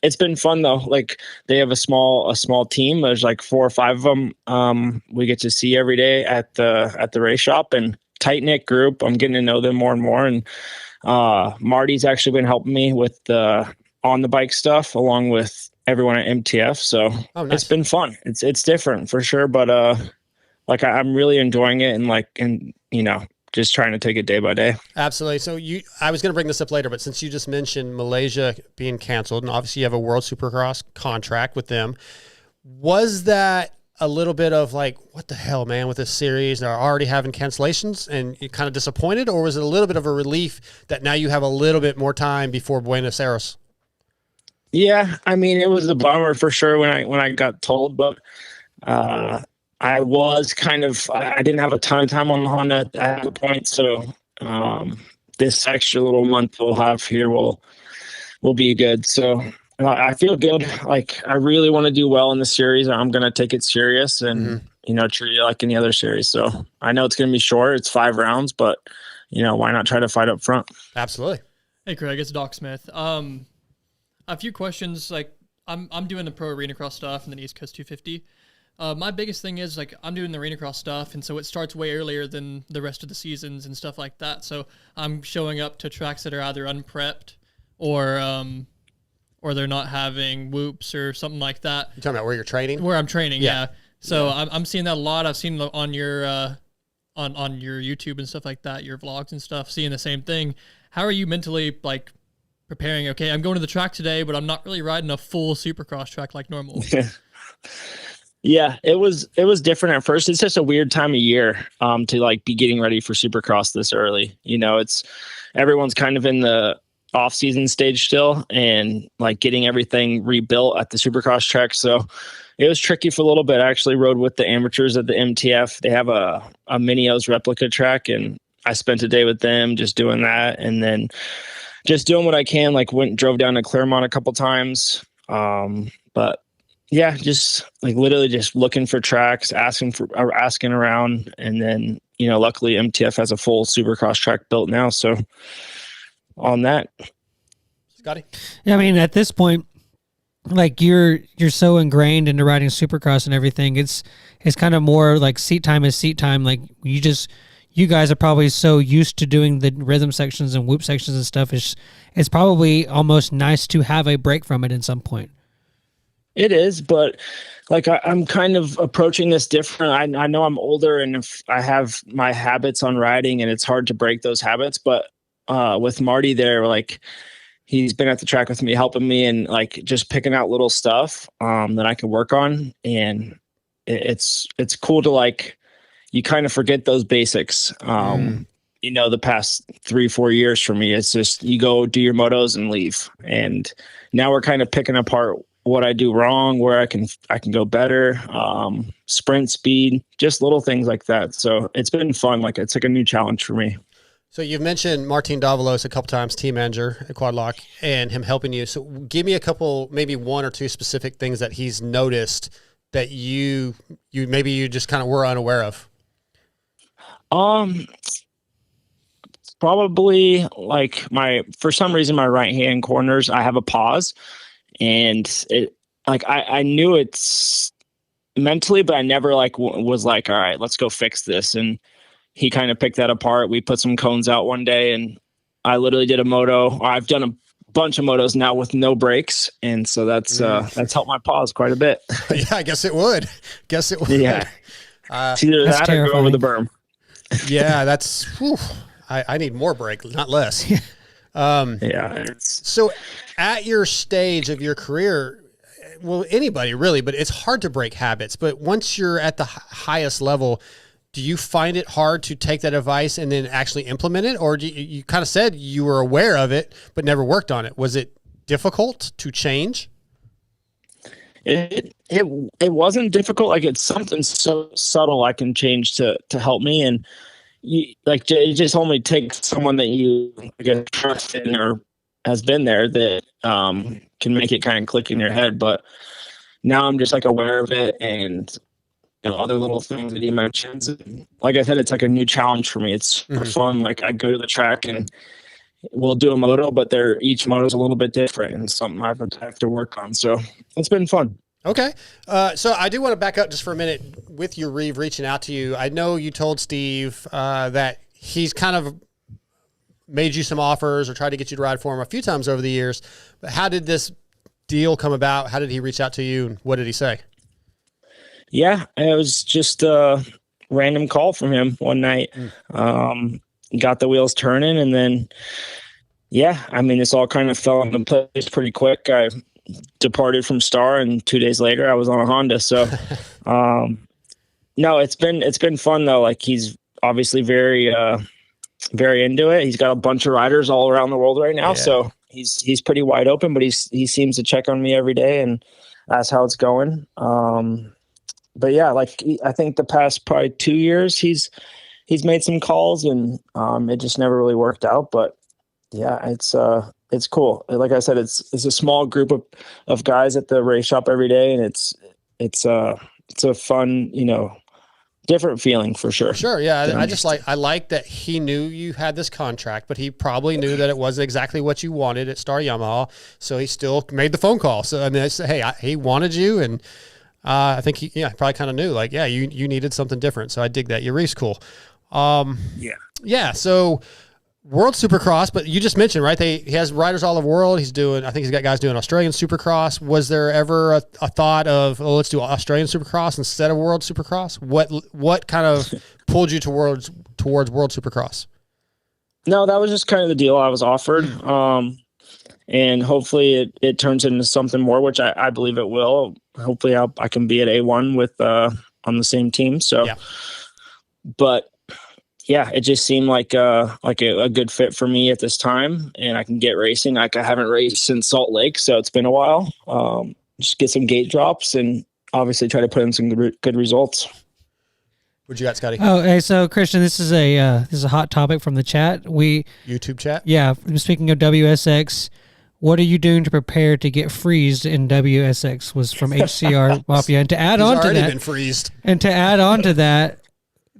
It's been fun though. Like they have a small team. There's like 4 or 5 of them. We get to see every day at the race shop, and tight knit group. I'm getting to know them more and more. And Marty's actually been helping me with the on the bike stuff along with everyone at MTF. So nice. It's been fun. It's different for sure, but like I'm really enjoying it, and just trying to take it day by day. Absolutely. So I was going to bring this up later, but since you just mentioned Malaysia being canceled, and obviously you have a World Supercross contract with them, was that a little bit of like, what the hell, man, with this series? They're already having cancellations and you're kind of disappointed, or was it a little bit of a relief that now you have a little bit more time before Buenos Aires? Yeah, I mean, it was a bummer for sure when I got told, but I was I didn't have a ton of time on the Honda at the point, so this extra little month we'll have here will be good. So I feel good. Like I really want to do well in the series. I'm going to take it serious and treat it like any other series. So I know it's going to be short. It's 5 rounds, but why not try to fight up front? Absolutely. Hey Craig, it's Doc Smith. A few questions. Like I'm doing the pro arena cross stuff and then East Coast 250. My biggest thing is like I'm doing the arena cross stuff, and so it starts way earlier than the rest of the seasons and stuff like that. So I'm showing up to tracks that are either unprepped or they're not having whoops or something like that. You talking about where you're training? Where I'm training, yeah. So I'm seeing that a lot. I've seen on your on your YouTube and stuff like that, your vlogs and stuff, seeing the same thing. How are you mentally like preparing? Okay, I'm going to the track today, but I'm not really riding a full Supercross track like normal. Yeah, it was different at first. It's just a weird time of year to like be getting ready for Supercross this early. It's everyone's kind of in the off-season stage still and like getting everything rebuilt at the Supercross track. So it was tricky for a little bit. I actually rode with the amateurs at the MTF. They have a Minios replica track, and I spent a day with them just doing that, and then just doing what I can. Like drove down to Claremont a couple times, but. Yeah, just like literally just looking for tracks, asking around, and then luckily MTF has a full Supercross track built now. So on that, Scotty. Yeah, I mean at this point, like you're so ingrained into riding Supercross and everything. It's kind of more like seat time is seat time. Like you guys are probably so used to doing the rhythm sections and whoop sections and stuff. It's probably almost nice to have a break from it at some point. It is, but like I'm kind of approaching this different. I know I'm older, and if I have my habits on riding, and it's hard to break those habits. But with Marty there, like he's been at the track with me, helping me, and like just picking out little stuff that I can work on, and it's cool to like you kind of forget those basics. The past 3-4 years for me, it's just you go do your motos and leave, and now we're kind of picking apart what I do wrong, where I can go better, sprint speed, just little things like that. So it's been fun. Like it's like a new challenge for me. So you've mentioned Martin Davalos a couple times, team manager at Quadlock, and him helping you. So give me a couple, maybe 1 or 2 specific things that he's noticed that you just kind of were unaware of. Probably like for some reason, my right hand corners, I have a pause. And it like I knew it's mentally, but I never like was like, all right, let's go fix this. And he kind of picked that apart. We put some cones out one day, and I literally did a moto. I've done a bunch of motos now with no brakes, and so that's helped my pause quite a bit. Yeah, I guess it would. Yeah, it's either that or go over the berm. Yeah, that's. Whew, I need more brake, not less. So at your stage of your career, well, anybody really, but it's hard to break habits. But once you're at the highest level, do you find it hard to take that advice and then actually implement it? Or you kind of said you were aware of it, but never worked on it. Was it difficult to change? It wasn't difficult. Like it's something so subtle I can change to help me. And it just only takes someone that you trust in or has been there that can make it kind of click in your head. But now I'm just like aware of it, and other little things that he mentions. Like I said, it's like a new challenge for me. It's fun. Like I go to the track and we'll do a moto, but each moto is a little bit different and something I have to work on. So it's been fun. Okay. So I do want to back up just for a minute with your Reeve reaching out to you. I know you told Steve that he's kind of made you some offers or tried to get you to ride for him a few times over the years. But how did this deal come about? How did he reach out to you, and what did he say? Yeah, it was just a random call from him one night. Got the wheels turning, and then, yeah, I mean, this all kind of fell into place pretty quick. I departed from Star, and 2 days later I was on a Honda. So, no, it's been fun though. Like, he's obviously very into it. He's got a bunch of riders all around the world right now. Yeah. So he's pretty wide open, but he seems to check on me every day and ask how it's going. But yeah, like, I think the past probably 2 years, he's made some calls, and it just never really worked out. But yeah, it's cool. Like I said, it's a small group of guys at the race shop every day, and it's a fun, different feeling for sure. Sure. Yeah. I like that he knew you had this contract, but he probably knew that it wasn't exactly what you wanted at Star Yamaha. So he still made the phone call. So, I mean, hey, he wanted you, and I think he probably kind of knew, like, yeah, you needed something different. So I dig that. Yuri's cool. Yeah. So World Supercross, but you just mentioned, right? He has riders all over the world. I think he's got guys doing Australian Supercross. Was there ever a thought of, let's do Australian Supercross instead of World Supercross? What kind of pulled you towards World Supercross? No, that was just kind of the deal I was offered. And hopefully it turns into something more, which I believe it will. Hopefully I can be at A1 with on the same team. So, yeah. But yeah, it just seemed like a good fit for me at this time, and I can get racing. Like, I haven't raced since Salt Lake, so it's been a while. Just get some gate drops and obviously try to put in some good results. What you got, Scotty? Oh, hey, so Christian, this is a hot topic from the chat. YouTube chat. Yeah, speaking of WSX, what are you doing to prepare to get freezed in WSX? Was from HCR Mafia, and to add on to that, been freezed. And to add on to that,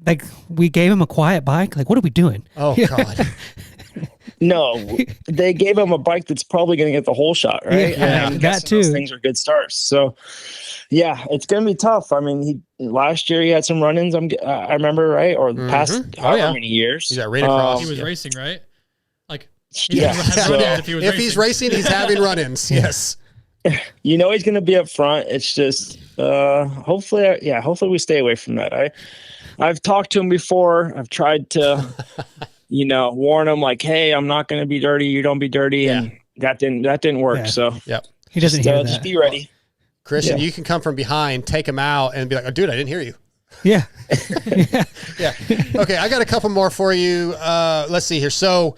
like, we gave him a quiet bike. Like, what are we doing? Oh God. No, they gave him a bike that's probably going to get the whole shot, right? Yeah, that too. Those things are good starts. So, yeah, it's going to be tough. I mean, last year he had some run-ins. I remember, right, or the past however many years. He's at Rena Cross. He was racing, right? Like, if he's racing, he's having run-ins. Yes. He's going to be up front. It's just hopefully we stay away from that. I've talked to him before. I've tried to, warn him, like, hey, I'm not going to be dirty. You don't be dirty. Yeah. And that didn't work. Yeah. So yep. He doesn't hear that. Just be ready. Christian, you can come from behind, take him out, and be like, oh, dude, I didn't hear you. Yeah. Yeah. Okay, I got a couple more for you. Let's see here. So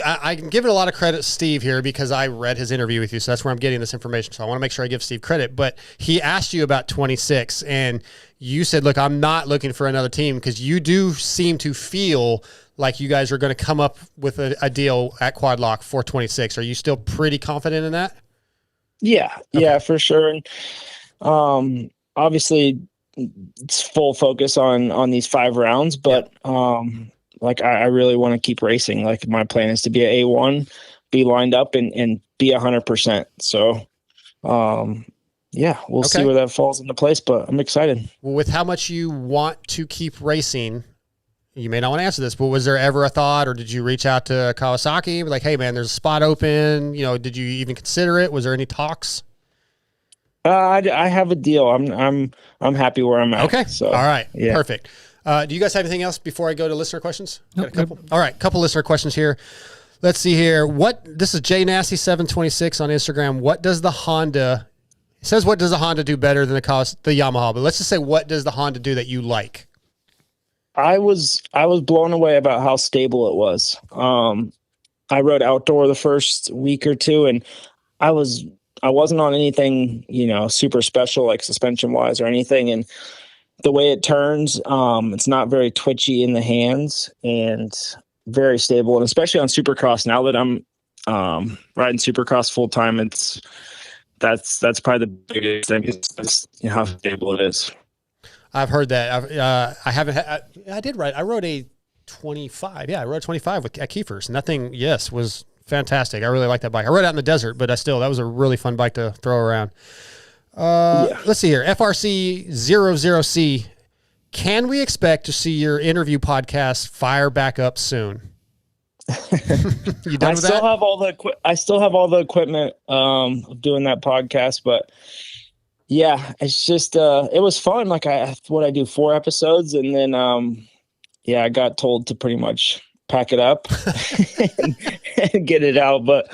I can give it a lot of credit to Steve here because I read his interview with you, so that's where I'm getting this information. So I want to make sure I give Steve credit. But he asked you about 26, and you said, look, I'm not looking for another team, because you do seem to feel like you guys are going to come up with a deal at Quad Lock for 26. Are you still pretty confident in that? Yeah. Okay. Yeah, for sure. And obviously it's full focus on these 5 rounds, but like, I really want to keep racing. Like, my plan is to be at A1, be lined up, and be 100%. So, we'll see where that falls into place, but I'm excited. Well, with how much you want to keep racing, you may not want to answer this, but was there ever a thought, or did you reach out to Kawasaki? Like, hey man, there's a spot open. Did you even consider it? Was there any talks? I have a deal. I'm happy where I'm at. Okay. So, all right. Yeah. Perfect. Do you guys have anything else before I go to listener questions? Nope, Got a couple. All right, couple listener questions here. Let's see here. This is JNasty726 on Instagram. What does the Honda do better than the Yamaha? But let's just say, what does the Honda do that you like? I was blown away about how stable it was. I rode outdoor the first week or two, and I wasn't on anything, super special, like suspension wise or anything. And the way it turns, it's not very twitchy in the hands and very stable. And especially on Supercross, now that I'm riding Supercross full time, that's probably the biggest thing, is how stable it is. I've heard that. I haven't. I did ride. I rode a 25. Yeah, I rode 25 at Kiefer's. Nothing, was fantastic. I really like that bike. I rode out in the desert, but that was a really fun bike to throw around. Let's see here. FRC 00C. Can we expect to see your interview podcast fire back up soon? You done with that? I still have all the equipment of doing that podcast, but yeah, it's just it was fun. Like I do 4 episodes, and then I got told to pretty much pack it up and get it out, but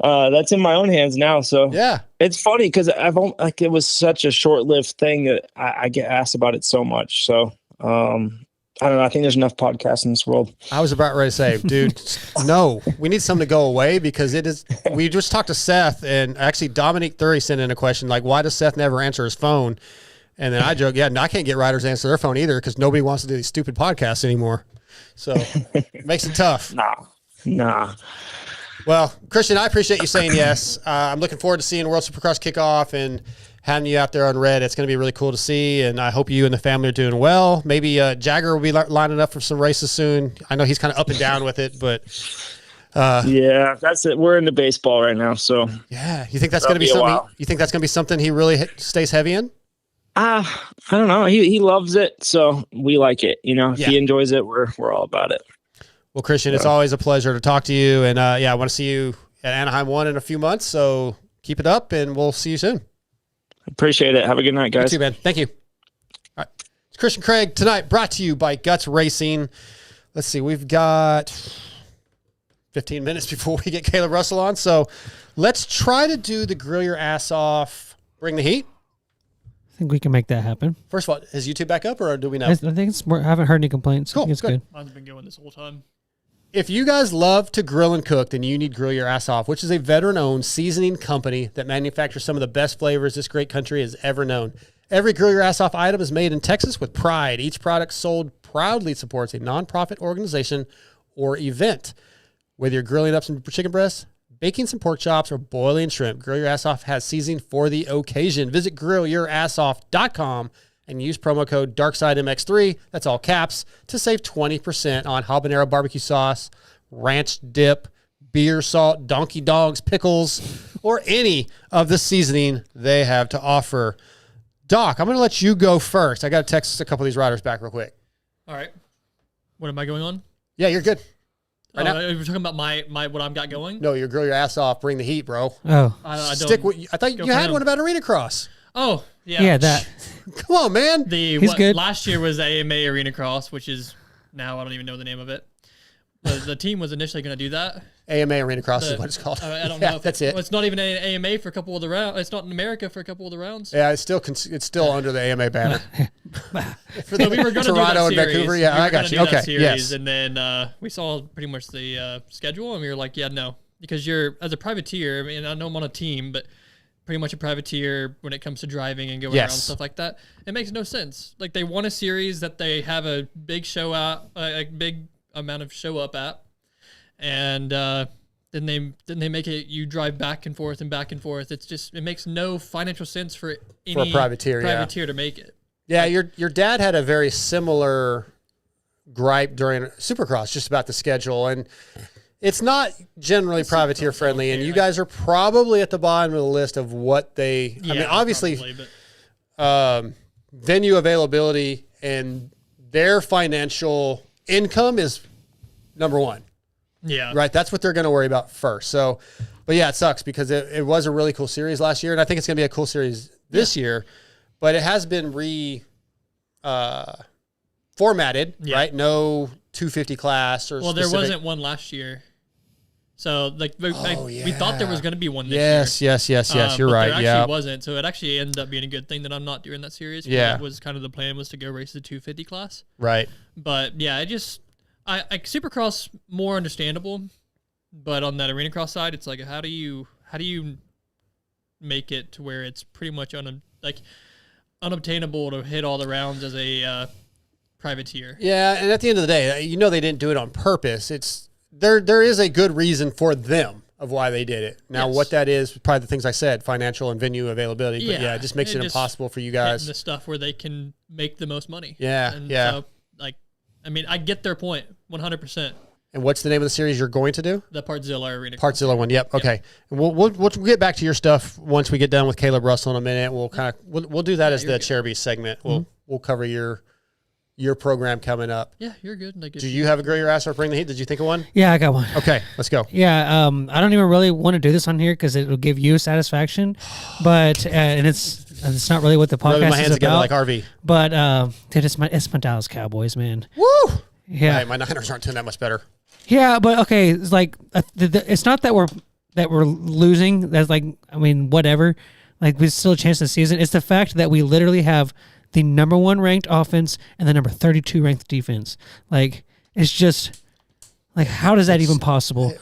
that's in my own hands now. So yeah, it's funny because it was such a short-lived thing that I get asked about it so much. So I don't know. I think there's enough podcasts in this world. I was about ready to say, dude, no, we need something to go away because it is. We just talked to Seth, and actually Dominique Thury sent in a question like, why does Seth never answer his phone? And then I joke, I can't get riders to answer their phone either because nobody wants to do these stupid podcasts anymore. So it makes it tough. Nah. Well, Christian, I appreciate you saying yes. I'm looking forward to seeing World Supercross kickoff and having you out there on red. It's going to be really cool to see, and I hope you and the family are doing well. Maybe Jagger will be lining up for some races soon. I know he's kind of up and down with it, but yeah, that's it. We're into baseball right now, so yeah. You think that's going to be something? You think that's going to be something he really stays heavy in? I don't know. He loves it, so we like it. If he enjoys it, we're all about it. Well, Christian, it's always a pleasure to talk to you, and I want to see you at Anaheim 1 in a few months. So keep it up, and we'll see you soon. Appreciate it. Have a good night, guys. You too, man. Thank you. All right. It's Christian Craig tonight, brought to you by Guts Racing. Let's see. We've got 15 minutes before we get Kailub Russell on. So let's try to do the grill your ass off, bring the heat. I think we can make that happen. First of all, is YouTube back up or do we know? I think it's more, I haven't heard any complaints. Cool. I think it's good. Mine's been going this whole time. If you guys love to grill and cook, then you need Grill Your Ass Off, which is a veteran-owned seasoning company that manufactures some of the best flavors this great country has ever known. Every Grill Your Ass Off item is made in Texas with pride. Each product sold proudly supports a nonprofit organization or event. Whether you're grilling up some chicken breasts, baking some pork chops, or boiling shrimp, Grill Your Ass Off has seasoning for the occasion. Visit grillyourassoff.com and use promo code DarksideMX3, that's all caps, to save 20% on habanero barbecue sauce, ranch dip, beer salt, donkey dogs, pickles, or any of the seasoning they have to offer. Doc, I'm going to let you go first. I got to text a couple of these riders back real quick. All right. What am I going on? Yeah, you're good. Right now? You're talking about my what I've got going? No, you're grill your ass off, bring the heat, bro. Oh. I thought you had one about Arena Cross. Oh, yeah. Yeah, that. Come on, man. He's good. Last year was AMA Arena Cross, which is now I don't even know the name of it. The team was initially going to do that. AMA Arena Cross is what it's called. I don't know. That's it. Well, it's not even an AMA for a couple of the rounds. It's not in America for a couple of the rounds. Yeah, it's still under the AMA banner. For we were going to Toronto do that and Vancouver. Yeah, I got you. Okay, yes. And then we saw pretty much the schedule, and we were like, yeah, no, because you're as a privateer. I mean, I know I'm on a team, but pretty much a privateer when it comes to driving and going around stuff like that. It makes no sense. Like they want a series that they have a big show out, a big amount of show up at, and then they make it you drive back and forth and back and forth. It's just it makes no financial sense for any a privateer to make it. Yeah, your dad had a very similar gripe during Supercross just about the schedule, and it's not generally privateer friendly, and you guys are probably at the bottom of the list of what they. I mean, obviously, venue availability and their financial income is number one. Yeah, right. That's what they're going to worry about first. So, but yeah, it sucks because it was a really cool series last year, and I think it's going to be a cool series this year. But it has been formatted, right? No 250 class or there wasn't one last year. So like we thought there was going to be one this year. Yes. You're right. There actually wasn't. So it actually ended up being a good thing that I'm not doing that series. Yeah. That was kind of the plan was to go race the 250 class. Right. But yeah, I Supercross more understandable, but on that Arena Cross side, it's like how do you make it to where it's pretty much unobtainable to hit all the rounds as a privateer. Yeah, and at the end of the day, they didn't do it on purpose. It's there is a good reason for them of why they did it. Now, what that is, probably the things I said, financial and venue availability. But yeah, it just makes it impossible for you guys. The stuff where they can make the most money. Yeah, So, like I mean, I get their point 100%. And what's the name of the series you're going to do? The Partzilla Arena. Partzilla one. Yep. Okay. And we'll get back to your stuff once we get done with Kailub Russell in a minute. We'll do that as the Cherubi segment. We'll cover your program coming up. Yeah, you're good. Do you have a grill your ass or bring the heat? Did you think of one? Yeah, I got one. Okay, let's go. Yeah, I don't even really want to do this on here because it'll give you satisfaction, but and it's not really what the podcast Rubbing my is hands together about. like RV. But dude, it's my Dallas Cowboys, man. Woo! Yeah, Right, my Niners aren't doing that much better. yeah, but okay, it's like it's not that we're losing. That's like, I mean, whatever. Like, there's still a chance in the season. It's the fact that we literally have the number 1 ranked offense and the number 32 ranked defense. Like, it's just like, how is that even possible?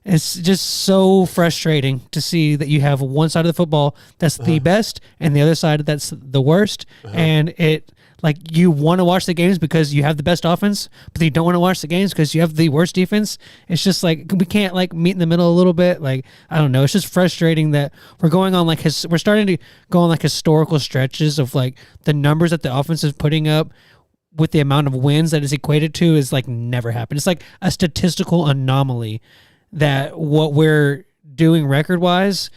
It's just so frustrating to see that you have one side of the football that's the best and the other side that's the worst. And it, like, you want to watch the games because you have the best offense, but you don't want to watch the games because you have the worst defense. It's just like, we can't like meet in the middle a little bit. Like, I don't know. It's just frustrating that we're going on like we're starting to go on like historical stretches of like the numbers that the offense is putting up with the amount of wins that is equated to is like never happened. It's like a statistical anomaly that what we're doing record wise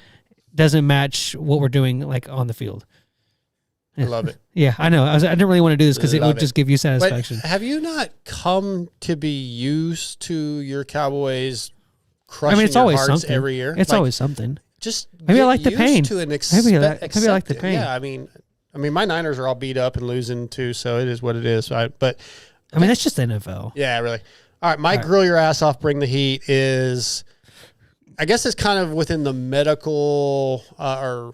doesn't match what we're doing like on the field. I love it. Yeah, I know. I didn't really want to do this because it would just give you satisfaction. But have you not come to be used to your Cowboys crushing it's always your hearts something every year? It's always something. Just maybe I like the used pain. To an Maybe I like the pain. Yeah, I mean, my Niners are all beat up and losing too, so it is what it is. But I mean, that's just the NFL. Yeah, really. All right, my grill your ass off, bring the heat is, I guess it's kind of within the medical or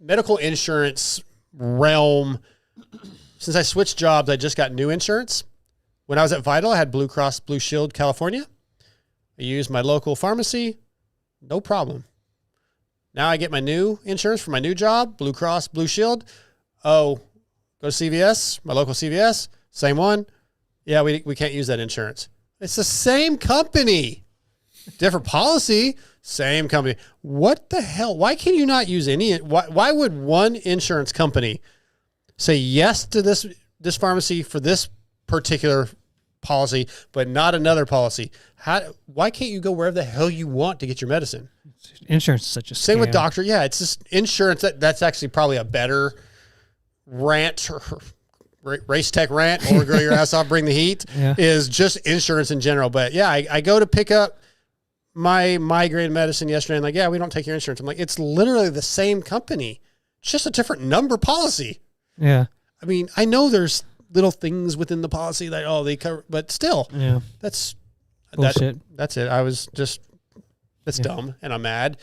medical insurance realm. Since I switched jobs, I just got new insurance. When I was at Vital, I had Blue Cross Blue Shield California. I used my local pharmacy, no problem. Now I get my new insurance for my new job, Blue Cross Blue Shield. Oh, go to CVS, my local CVS, same one. Yeah, we can't use that insurance. It's the same company, different policy, same company. What the hell? Why can you not use any? Why would one insurance company say yes to this pharmacy for this particular policy, but not another policy? Why can't you go wherever the hell you want to get your medicine? Insurance is such a scam. Same with doctor. Yeah, it's just insurance. That's actually probably a better rant or race tech rant or grill your ass off, bring the heat is just insurance in general. But yeah, I go to pick up my migraine medicine yesterday and like, yeah, we don't take your insurance. I'm like, it's literally the same company. It's just a different number policy. Yeah. I mean, I know there's little things within the policy that, they cover, but still, that's bullshit. That's it. I was just, that's dumb and I'm mad.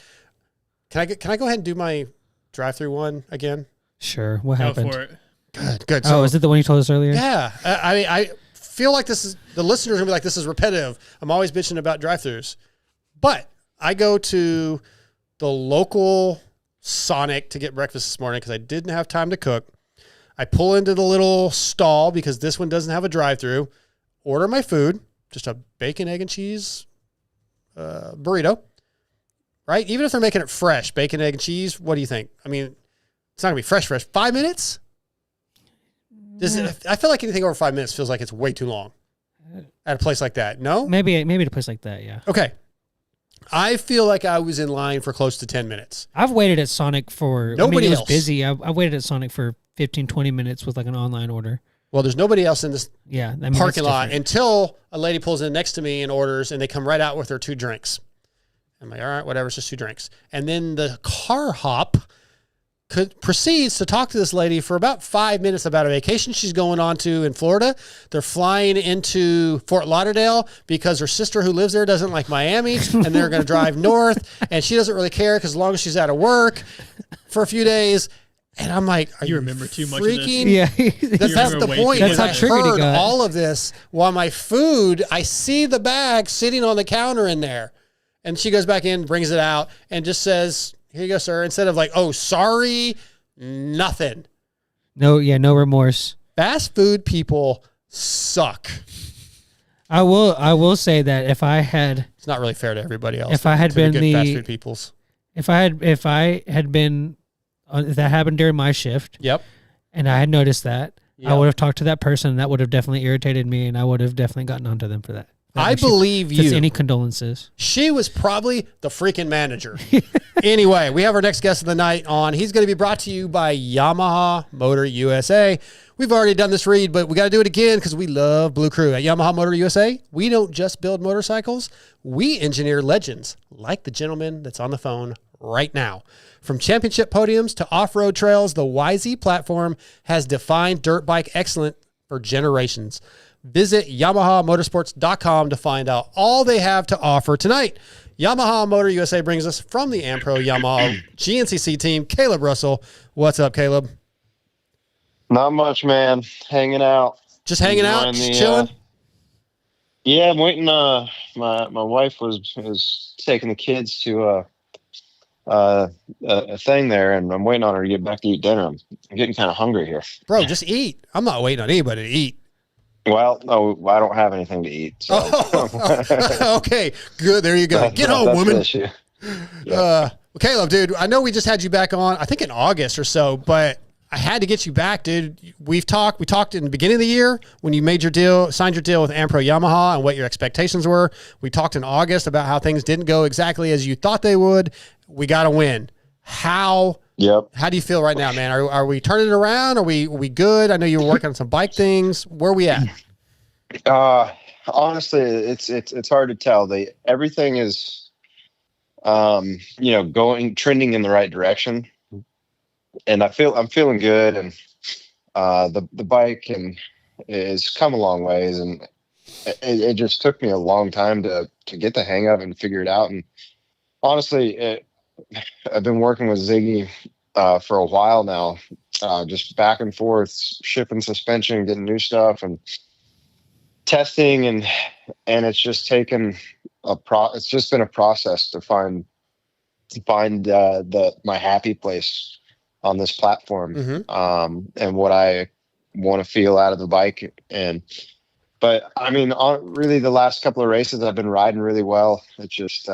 Can I go ahead and do my drive-through one again? Sure. What happened? Go for it. Good. So, is it the one you told us earlier? Yeah. I feel like the listeners are going to be like, this is repetitive. I'm always bitching about drive-thrus. But I go to the local Sonic to get breakfast this morning because I didn't have time to cook. I pull into the little stall because this one doesn't have a drive-through, order my food, just a bacon, egg, and cheese burrito, right? Even if they're making it fresh, bacon, egg, and cheese, what do you think? I mean, it's not going to be fresh. 5 minutes? I feel like anything over 5 minutes feels like it's way too long at a place like that. No? Maybe at a place like that, yeah. Okay. I feel like I was in line for close to 10 minutes. I've waited at Sonic for... Nobody it was else. busy. I waited at Sonic for 15, 20 minutes with like an online order. Well, there's nobody else in this parking lot different. until a lady pulls in next to me and orders, and they come right out with her 2 drinks. I'm like, all right, whatever, it's just 2 drinks. And then the car hop proceeds to talk to this lady for about 5 minutes about a vacation she's going on to in Florida. They're flying into Fort Lauderdale because her sister who lives there doesn't like Miami, and they're going to drive north, and she doesn't really care because as long as she's out of work for a few days. And I'm like, are you remember too much freaking? of this? Yeah. That's the point. That's is how I triggered he heard got. all of this while my food, I see the bag sitting on the counter in there. And she goes back in, brings it out, and just says, here you go, sir. Instead of like, oh, sorry, nothing. No remorse. Fast food people suck. I will say that if I had... It's not really fair to everybody else. If I had been good fast food peoples. If that happened during my shift. Yep. And I had noticed that, I would have talked to that person. That would have definitely irritated me, and I would have definitely gotten onto them for that. I believe you. Any condolences? She was probably the freaking manager. Anyway, we have our next guest of the night on. He's going to be brought to you by Yamaha Motor USA. We've already done this read, but we got to do it again because we love Blue Crew. At Yamaha Motor USA, we don't just build motorcycles. We engineer legends like the gentleman that's on the phone right now. From championship podiums to off-road trails, the YZ platform has defined dirt bike excellence for generations. Visit YamahaMotorsports.com to find out all they have to offer tonight. Yamaha Motor USA brings us from the AmPro Yamaha GNCC team, Kailub Russell. What's up, Kailub? Not much, man. Hanging out. Just hanging out? Just chilling? Yeah, I'm waiting. My wife was taking the kids to a thing there, and I'm waiting on her to get back to eat dinner. I'm getting kind of hungry here. Bro, just eat. I'm not waiting on anybody to eat. Well, no, I don't have anything to eat. So. Okay, good. There you go. Get home, woman. Yeah. Well, Kailub, dude, I know we just had you back on, I think in August or so, but I had to get you back, dude. We talked in the beginning of the year when you signed your deal with AmPro Yamaha and what your expectations were. We talked in August about how things didn't go exactly as you thought they would. We got to win. How do you feel right now, man? Are we turning it around? Are we good? I know you were working on some bike things. Where are we at? Honestly, it's hard to tell. Everything is, trending in the right direction. And I'm feeling good, and the bike is come a long ways, and it just took me a long time to get the hang of it and figure it out. And honestly, I've been working with Ziggy for a while now, just back and forth, shipping suspension, getting new stuff, and testing, and it's just taken it's just been a process to find my happy place on this platform, and what I want to feel out of the bike. But I mean, really the last couple of races I've been riding really well. It's just,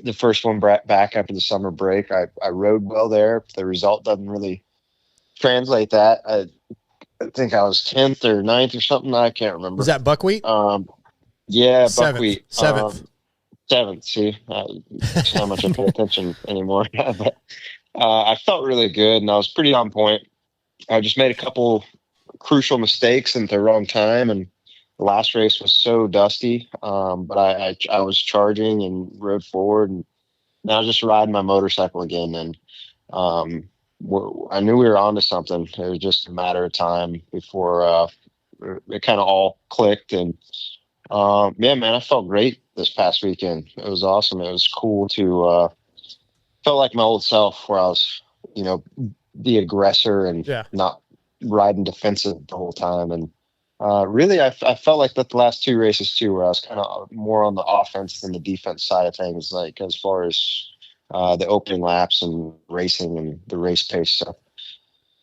the first one back after the summer break, I rode well there. The result doesn't really translate that. I think I was 10th or 9th or something. I can't remember. Was that buckwheat? Yeah, Seventh. buckwheat. 7th. 7th. See, that's how much I pay attention anymore. But, I felt really good, and I was pretty on point. I just made a couple crucial mistakes at the wrong time, and the last race was so dusty. But I was charging and rode forward, and now I was just riding my motorcycle again. And I knew we were onto something. It was just a matter of time before it kind of all clicked. And yeah, man, I felt great this past weekend. It was awesome. It was cool to. Felt like my old self, where I was, the aggressor and not riding defensive the whole time. And really, I felt like that the last two races too, where I was kind of more on the offense than the defense side of things, like as far as the opening laps and racing and the race pace. So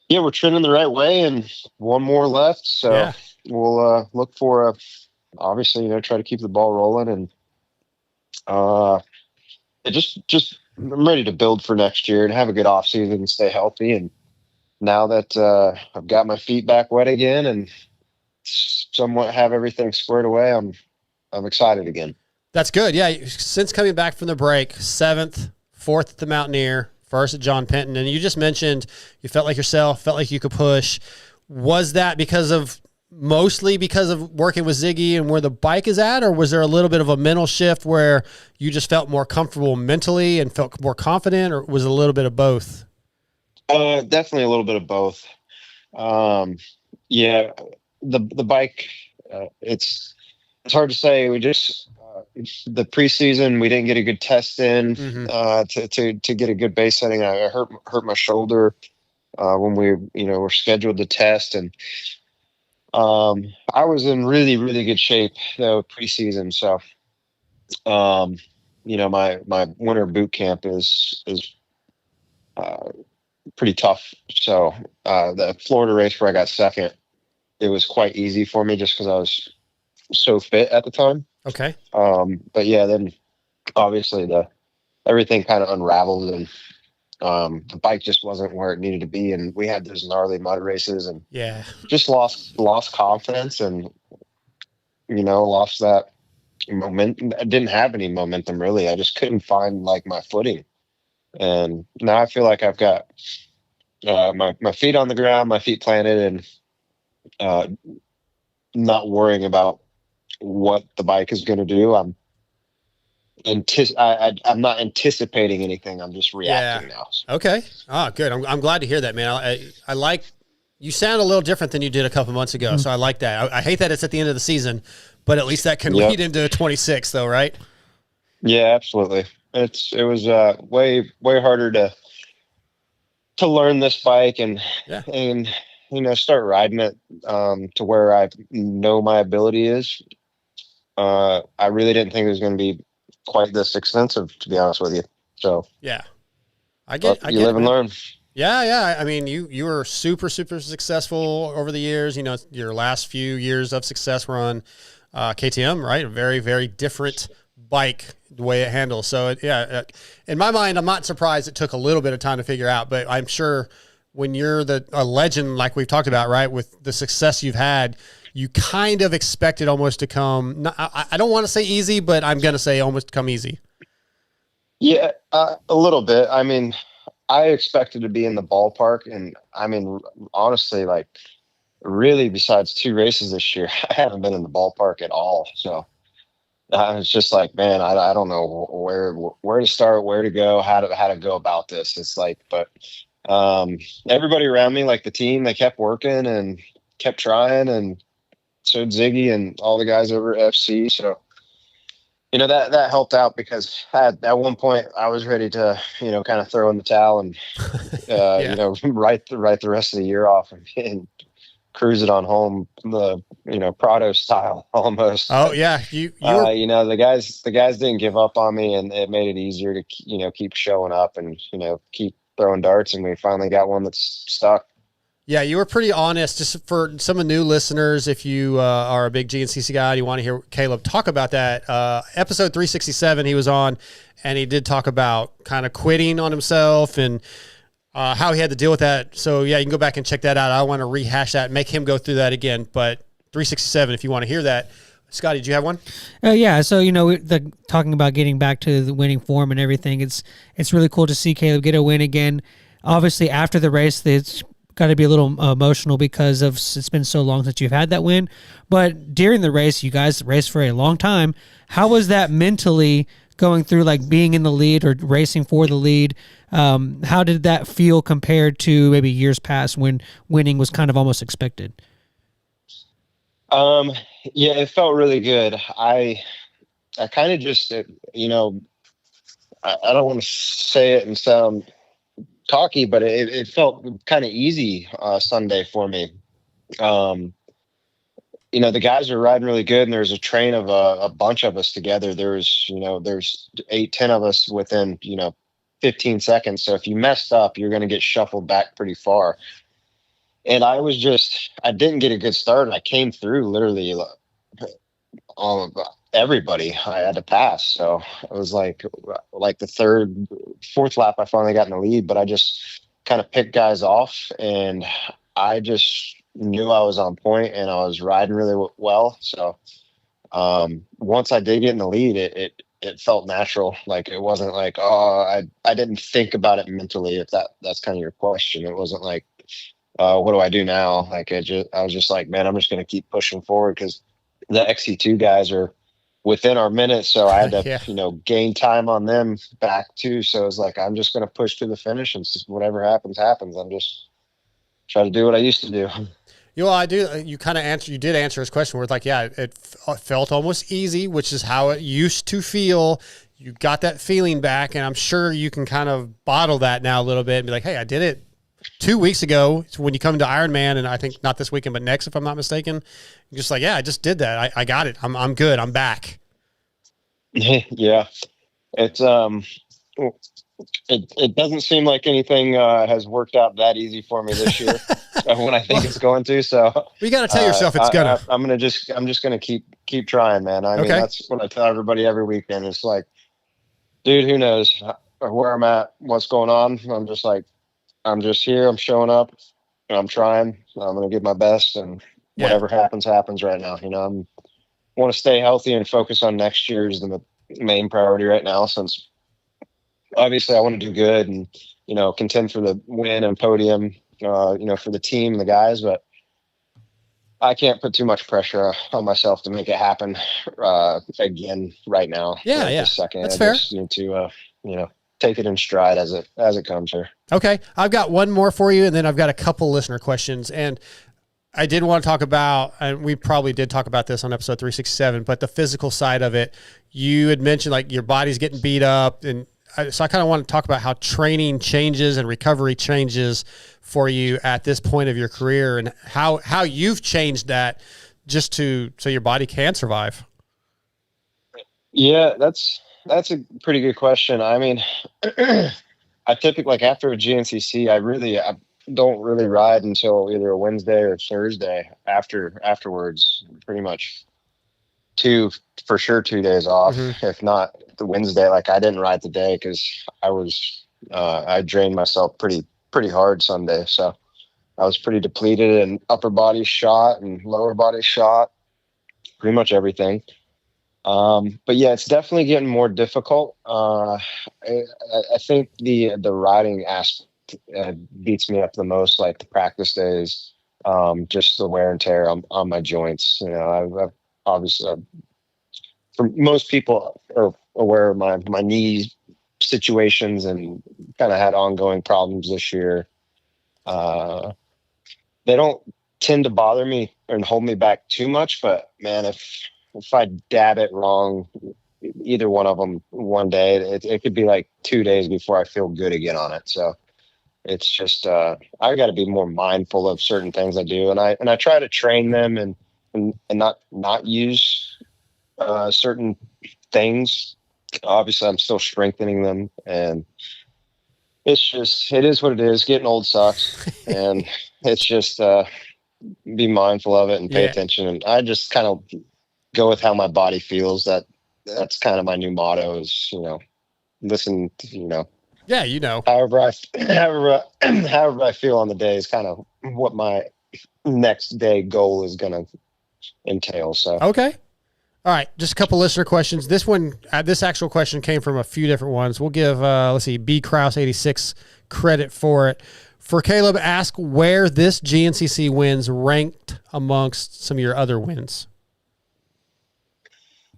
yeah, we're trending the right way, and one more left. So we'll look for obviously, try to keep the ball rolling, and just I'm ready to build for next year and have a good off season and stay healthy. And now that I've got my feet back wet again and somewhat have everything squared away, I'm excited again. That's good. Yeah. Since coming back from the break, 7th, 4th at the Mountaineer, 1st at John Penton. And you just mentioned you felt like yourself, felt like you could push. Was that mostly because of working with Ziggy and where the bike is at, or was there a little bit of a mental shift where you just felt more comfortable mentally and felt more confident, or was it a little bit of both? Definitely a little bit of both. Yeah, the bike, it's hard to say. We just the preseason, we didn't get a good test in to get a good base setting. I hurt my shoulder when we were scheduled to test, and I was in really, really good shape though preseason. So, my winter boot camp is pretty tough. So, the Florida race where I got second, it was quite easy for me just because I was so fit at the time. Okay. But yeah, then obviously everything kind of unraveled, and The bike just wasn't where it needed to be, and we had those gnarly mud races, and Yeah. just lost confidence, and lost that momentum. I didn't have any momentum really. I just couldn't find like my footing, and now I feel like I've got my feet on the ground, my feet planted, and not worrying about what the bike is going to do. I'm not anticipating anything. I'm just reacting now. Okay. Ah, good. I'm glad to hear that, man. I like, you sound a little different than you did a couple months ago. So I like that. I hate that it's at the end of the season, but at least that can lead into 26 though, right? Yeah, absolutely. It was way harder to learn this bike and start riding it to where I know my ability is. I really didn't think it was going to be quite this expensive, to be honest with you. So yeah, I get live and learn. Yeah. I mean, you were super successful over the years. Your last few years of success were on KTM, right? A very, very different bike, the way it handles. So in my mind, I'm not surprised it took a little bit of time to figure out, but I'm sure when you're a legend, like we've talked about, right, with the success you've had, you kind of expect it almost to come, I don't want to say easy, but I'm going to say almost come easy. Yeah, a little bit. I mean, I expected to be in the ballpark, and I mean, honestly, like really besides 2 races this year, I haven't been in the ballpark at all. So I was just like, man, I don't know where to start, where to go, how to go about this. It's like, but everybody around me, like the team, they kept working and kept trying, and so did Ziggy and all the guys over at FC. So, that helped out, because at one point I was ready to, kind of throw in the towel and, write the rest of the year off and cruise it on home, the, Prado style almost. Oh yeah. The guys didn't give up on me, and it made it easier to, keep showing up and, keep throwing darts. And we finally got one that's stuck. Yeah, you were pretty honest. Just for some of the new listeners, if you are a big GNCC guy and you want to hear Kailub talk about that, episode 367 he was on, and he did talk about kind of quitting on himself and how he had to deal with that. So, yeah, you can go back and check that out. I want to rehash that and make him go through that again. But 367, if you want to hear that. Scotty, did you have one? Yeah, so, talking about getting back to the winning form and everything, it's really cool to see Kailub get a win again. Obviously, after the race, it's got to be a little emotional because it's been so long since you've had that win. But during the race, you guys raced for a long time. How was that mentally going through, like being in the lead or racing for the lead? How did that feel compared to maybe years past when winning was kind of almost expected? Yeah, it felt really good. I kind of just, I don't want to say it and sound cocky, but it felt kind of easy Sunday for me. The guys are riding really good, and there's a train of a bunch of us together. there's 8-10 of us within 15 seconds. So if you messed up, you're going to get shuffled back pretty far. And I didn't get a good start. I came through literally everybody I had to pass. So it was like the 4th lap, I finally got in the lead, but I just kind of picked guys off, and I just knew I was on point and I was riding really well. So once I did get in the lead, it felt natural. Like it wasn't like, I didn't think about it mentally. If that's kind of your question. It wasn't like, what do I do now? Like I was just like, man, I'm just going to keep pushing forward, because the XC2 guys are within our minutes. So I had to, gain time on them back too. So it's like, I'm just going to push to the finish, and whatever happens. I'm just try to do what I used to do. I do. You kind of you did answer his question where it's like, yeah, it felt almost easy, which is how it used to feel. You got that feeling back, and I'm sure you can kind of bottle that now a little bit and be like, hey, I did it 2 weeks ago. So when you come to Ironman, and I think not this weekend, but next, if I'm not mistaken, you're just like, yeah, I just did that. I got it. I'm good. I'm back. Yeah. It's, it doesn't seem like anything has worked out that easy for me this year when I think it's going to. So you got to tell yourself it's gonna. I'm just gonna keep trying, man. I mean, that's what I tell everybody every weekend. It's like, dude, who knows? where I'm at, what's going on. I'm just like, I'm just here. I'm showing up. And I'm trying. I'm going to give my best, and whatever happens right now. You know, want to stay healthy and focus on next year is the main priority right now, since obviously I want to do good and, you know, contend for the win and podium, you know, for the team, the guys, but I can't put too much pressure on myself to make it happen again right now. This second. That's I fair. just need to, you know, take it in stride as it comes here. Okay. I've got one more for you, and then I've got a couple listener questions. And I did want to talk about, and we probably did talk about this on episode 367, but the physical side of it. You had mentioned like your body's getting beat up, and so I kind of want to talk about how training changes and recovery changes for you at this point of your career, and how you've changed that just so your body can survive. Yeah, that's a pretty good question. I mean, I typically, like, after a GNCC, I don't really ride until either a Wednesday or Thursday afterwards. Pretty much 2 days off, if not the Wednesday. Like, I didn't ride today because I drained myself pretty hard Sunday, so I was pretty depleted, and upper body shot and lower body shot, pretty much everything. But yeah, it's definitely getting more difficult. I think the riding aspect beats me up the most, like the practice days, just the wear and tear on my joints. You know, I've obviously, for most people are aware of my knee situations and kind of had ongoing problems this year. They don't tend to bother me and hold me back too much, but man, if I dab it wrong, either one of them one day, it could be like 2 days before I feel good again on it. So it's just, I got to be more mindful of certain things I do. And I try to train them and not use certain things. Obviously I'm still strengthening them, and it is what it is. Getting old sucks. And it's just, be mindful of it and pay attention. And I just kind of go with how my body feels. That's kind of my new motto is, you know, listen to, you know. Yeah, you know. However I feel on the day is kind of what my next day goal is going to entail. So okay. All right, just a couple listener questions. This actual question came from a few different ones. We'll give let's see, B Kraus 86 credit for it. For Kailub, ask where this GNCC wins ranked amongst some of your other wins.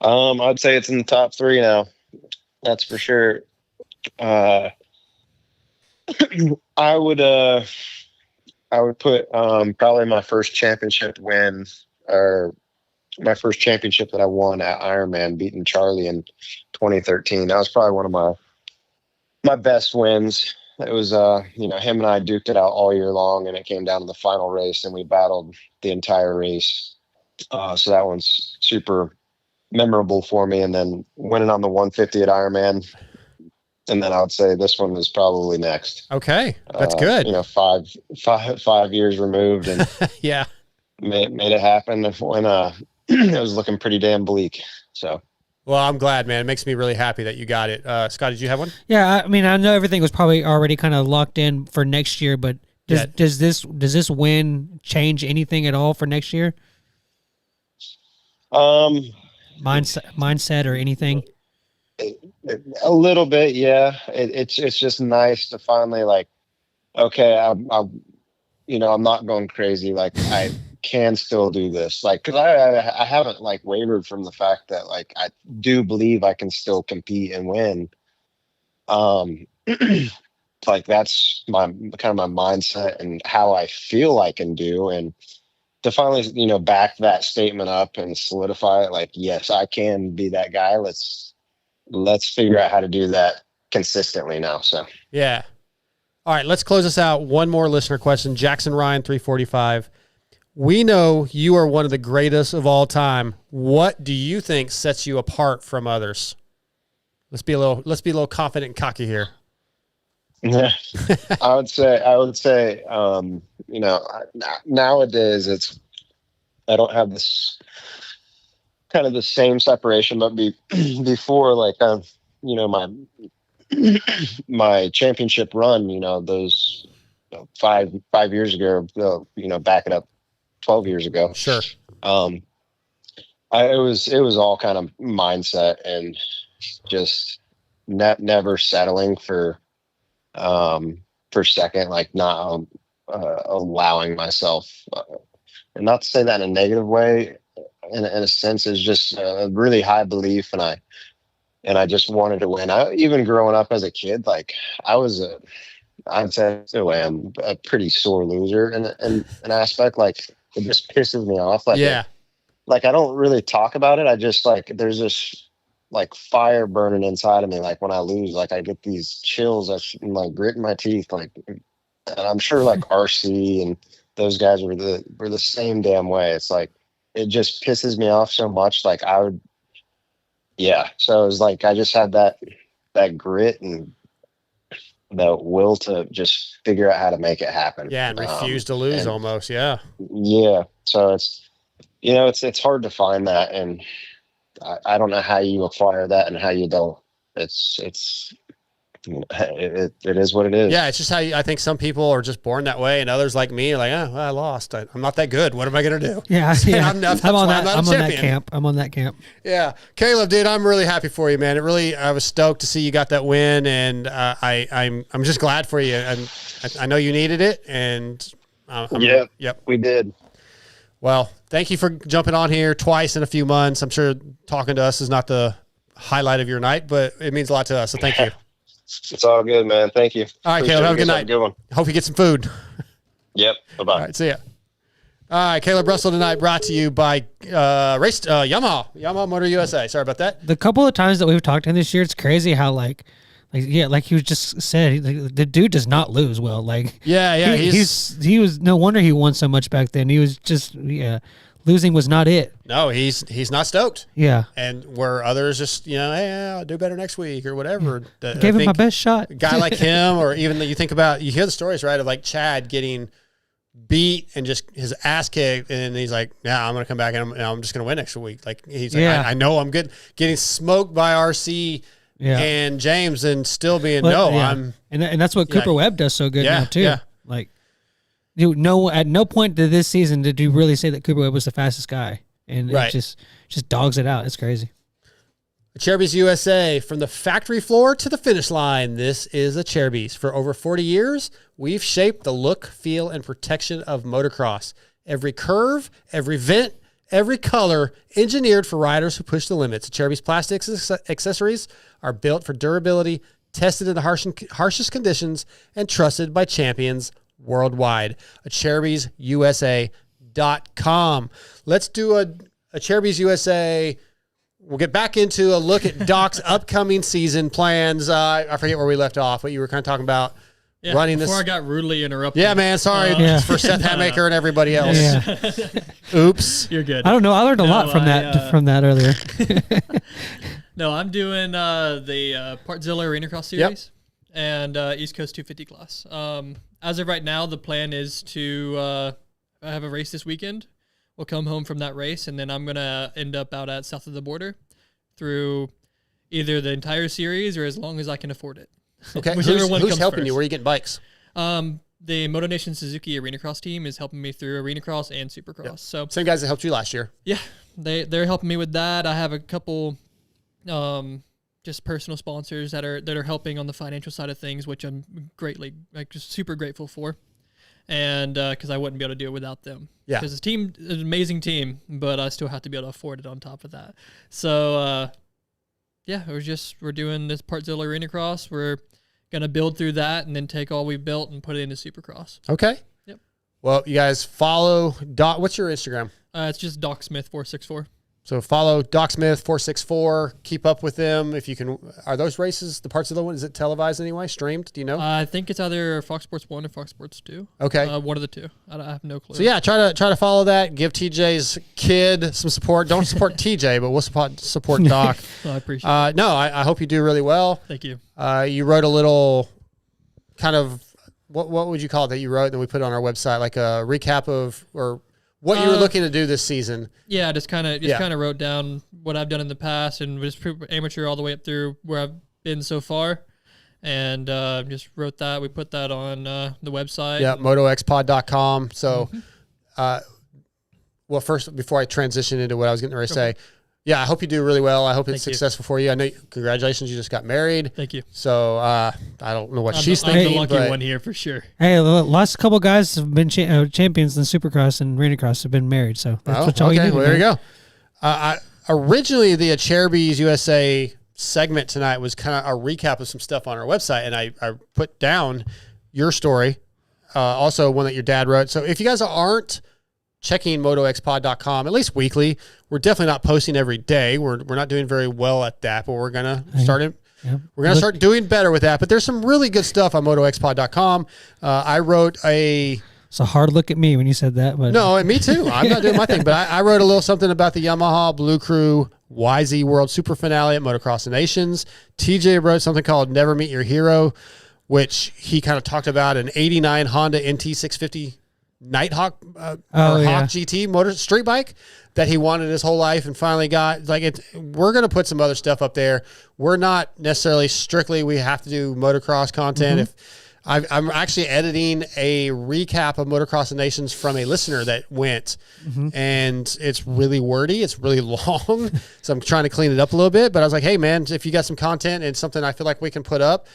I'd say it's in the top 3 now. That's for sure. I would put probably my first championship win, or my first championship that I won at Ironman, beating Charlie in 2013. That was probably one of my best wins. It was, you know, him and I duked it out all year long, and it came down to the final race, and we battled the entire race. So that one's super memorable for me. And then winning on the 150 at Ironman. And then I would say this one is probably next. Okay. That's good. You know, five years removed, and yeah, made it happen when it was looking pretty damn bleak. So, well, I'm glad, man. It makes me really happy that you got it. Scott, did you have one? Yeah, I mean, I know everything was probably already kind of locked in for next year, but does this win change anything at all for next year? Mindset or anything? A little bit, yeah. It's just nice to finally, like, okay, I'm not going crazy. Like, I can still do this. Like, because I haven't, like, wavered from the fact that, like, I do believe I can still compete and win. Like, that's my mindset and how I feel I can do. And to finally, you know, back that statement up and solidify it, like, yes, I can be that guy. Let's figure out how to do that consistently now. So, yeah. All right, let's close this out. One more listener question. Jackson Ryan 345. We know you are one of the greatest of all time. What do you think sets you apart from others? Let's be a little confident and cocky here. Yeah, I would say, you know, nowadays I don't have this kind of the same separation, but before, like, you know, my championship run, those 5 years ago, back it up 12 years ago. Sure. It was all kind of mindset and just never settling for second, like not allowing myself, and not to say that in a negative way, in a sense, is just a really high belief, and I just wanted to win. Even growing up as a kid, like I'd say I'm a pretty sore loser in an aspect. Like it just pisses me off. Like like I don't really talk about it. I just like there's this like fire burning inside of me. Like when I lose, like I get these chills that like grit in my teeth. Like, and I'm sure like RC and those guys were the same damn way. It's like it just pisses me off so much. Like I would, So it was like I just had that grit and the will to just figure out how to make it happen. Yeah, and refuse to lose almost. Yeah. Yeah. So it's hard to find that, and I don't know how you acquire that and how you don't. It is what it is. Yeah, it's just how I think some people are just born that way, and others like me are like, well, I lost. I'm not that good. What am I going to do? Yeah, I'm on that camp. I'm on that camp. Yeah, Kailub, dude, I'm really happy for you, man. I was stoked to see you got that win, and I'm just glad for you. And I know you needed it, and yep, we did. Well, thank you for jumping on here twice in a few months. I'm sure talking to us is not the highlight of your night, but it means a lot to us. So thank you. It's all good, man. Thank you. All right, Kailub, have a good night. Good one. Hope you get some food. Yep. Bye-bye. All right, see ya. All right, Kailub Russell tonight brought to you by Yamaha Motor USA. Sorry about that. The couple of times that we've talked to him this year, it's crazy how like he was just said, the dude does not lose well. Like he was no wonder he won so much back then. He was just losing was not it. No, he's not stoked. Yeah, and where others just hey, I'll do better next week or whatever. Gave him my best shot. A guy like him, or even you hear the stories right of like Chad getting beat and just his ass kicked, and he's like, I'm gonna come back and I'm just gonna win next week. Like he's like, I know I'm good. Getting smoked by RC. Yeah. And James and still being and that's what Cooper Webb does so good now too. Yeah. Like at no point did this season did you really say that Cooper Webb was the fastest guy, and it just dogs it out. It's crazy. Cherubies USA, from the factory floor to the finish line. This is a Cherubies. For over 40 years, we've shaped the look, feel, and protection of motocross. Every curve, every vent, every color, engineered for riders who push the limits. Cherubies plastics accessories are built for durability, tested in the harshest conditions, and trusted by champions worldwide. CherubiesUSA.com. Let's do a Cherubies USA. We'll get back into a look at Doc's upcoming season plans. I forget where we left off, what you were kind of talking about. Yeah, running before this. I got rudely interrupted. Yeah, man, sorry for Seth Hammaker and everybody else. Yeah. Oops. You're good. I don't know. I learned a lot from that earlier. No, I'm doing the Partzilla Arena Cross Series and East Coast 250 class. As of right now, the plan is to have a race this weekend. We'll come home from that race, and then I'm going to end up out at south of the border through either the entire series or as long as I can afford it. Okay, who's helping you? Where are you getting bikes? The Moto Nation Suzuki Arena Cross team is helping me through Arena Cross and Supercross. Yep. So same guys that helped you last year. Yeah, they're helping me with that. I have a couple just personal sponsors that are helping on the financial side of things, which I'm greatly just super grateful for. And because I wouldn't be able to do it without them. Yeah, because the team is an amazing team, but I still have to be able to afford it on top of that. So we're doing this Partzilla Arena Cross. We're going to build through that and then take all we've built and put it into Supercross. Okay. Yep. Well, you guys follow Doc. What's your Instagram? It's just Doc Smith 464. So follow Doc Smith 464. Keep up with them if you can. Are those races, the parts of the one, is it televised anyway? Streamed? Do you know? I think it's either Fox Sports 1 or Fox Sports 2. Okay. One of the two. I have no clue. So yeah, try to follow that. Give TJ's kid some support. Don't support TJ, but we'll support Doc. I appreciate it. No, I hope you do really well. Thank you. You wrote a little kind of, what would you call it that you wrote and then we put it on our website, like a recap of, or what you were looking to do this season. Yeah, just kind of wrote down what I've done in the past and was amateur all the way up through where I've been so far. and just wrote that. We put that on the website. Yeah, MotoXpod.com. So, well, first, before I transition into what I was getting ready to say, yeah, I hope you do really well. I hope it's successful for you. I know, congratulations, you just got married. Thank you. So, I don't know what she's thinking. I'm the lucky one here for sure. Hey, the last couple guys have been champions in Supercross and Arena Cross have been married. So that's what y'all do. Well, there you go. Originally, the Cherubies USA segment tonight was kind of a recap of some stuff on our website, and I put down your story, also one that your dad wrote. So if you guys aren't checking MotoXpod.com, at least weekly, we're definitely not posting every day. We're not doing very well at that, but we're gonna start it. Yep. We're gonna start doing better with that. But there's some really good stuff on MotoXpod.com. I wrote It's a hard look at me when you said that. But no, and me too. I'm not doing my thing, but I wrote a little something about the Yamaha Blue Crew YZ World Super Finale at Motocross of Nations. TJ wrote something called Never Meet Your Hero, which he kind of talked about an 89 Honda NT650 Nighthawk Hawk GT motor street bike that he wanted his whole life and finally got. We're going to put some other stuff up there. We're not necessarily strictly, we have to do motocross content. If I'm actually editing a recap of Motocross of Nations from a listener that went, and it's really wordy. It's really long, so I'm trying to clean it up a little bit. But I was like, hey, man, if you got some content and something I feel like we can put up,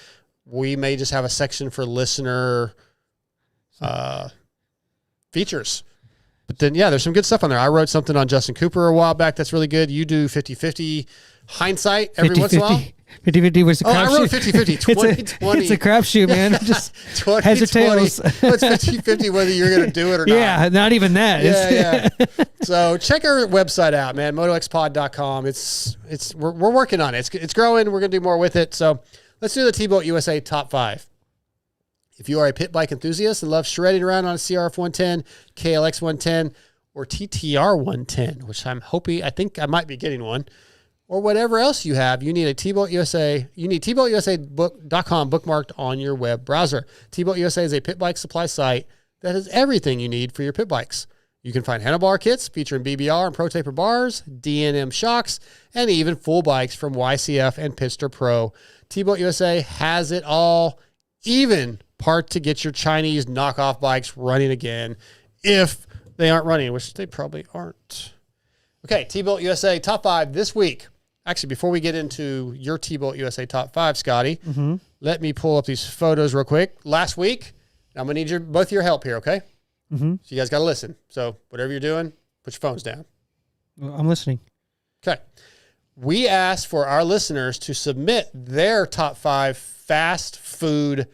we may just have a section for listener features. But then, yeah, there's some good stuff on there. I wrote something on Justin Cooper a while back that's really good. You do 50-50 hindsight every once in a while. 50-50 was a crapshoot. I wrote 50-50, 20-20. It's a crapshoot, man. Just 20, heads or tails. Well, it's 50-50 whether you're going to do it or not. Yeah, not even that. Yeah. So check our website out, man, motoxpod.com. We're working on it. It's growing. We're going to do more with it. So let's do the T-Boat USA Top 5. If you are a pit bike enthusiast and love shredding around on a CRF 110, KLX 110, or TTR 110, which I think I might be getting one, or whatever else you have, you need a T-Boat USA. You need TBoatUSA.com bookmarked on your web browser. T-Boat USA is a pit bike supply site that has everything you need for your pit bikes. You can find handlebar kits featuring BBR and Pro Taper bars, D&M shocks, and even full bikes from YCF and Pitster Pro. T-Boat USA has it all, even part to get your Chinese knockoff bikes running again, if they aren't running, which they probably aren't. Okay, T-Boat USA Top 5 this week. Actually, before we get into your T-Boat USA Top 5, Scotty, let me pull up these photos real quick. Last week, I'm going to need both your help here, okay? So you guys got to listen. So whatever you're doing, put your phones down. I'm listening. Okay. We asked for our listeners to submit their top 5 fast food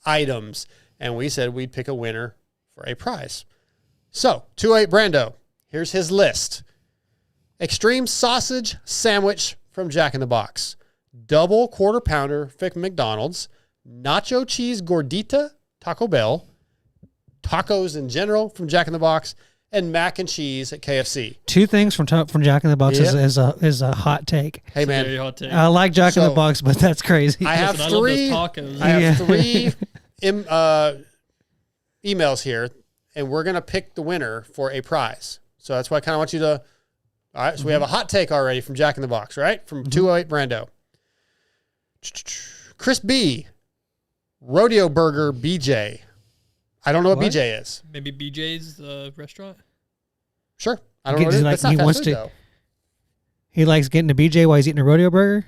items, and we said we'd pick a winner for a prize. So, 28 Brando, here's his list. Extreme sausage sandwich from Jack in the Box. Double quarter pounder from McDonald's. Nacho cheese gordita, Taco Bell. Tacos in general from Jack in the Box. And mac and cheese at KFC. 2 things from Jack in the Box is a hot take. Hey, man. Very hot take. I like Jack in the Box, but that's crazy. I have three. I have 3 emails here, and we're going to pick the winner for a prize. So that's why I kind of want you to. All right, so we have a hot take already from Jack in the Box, right? From 208 Brando. Chris B. Rodeo Burger BJ. I don't know what BJ is. Maybe BJ's restaurant? Sure. I don't know what it is. That's not fast food, though. He likes getting a BJ while he's eating a rodeo burger?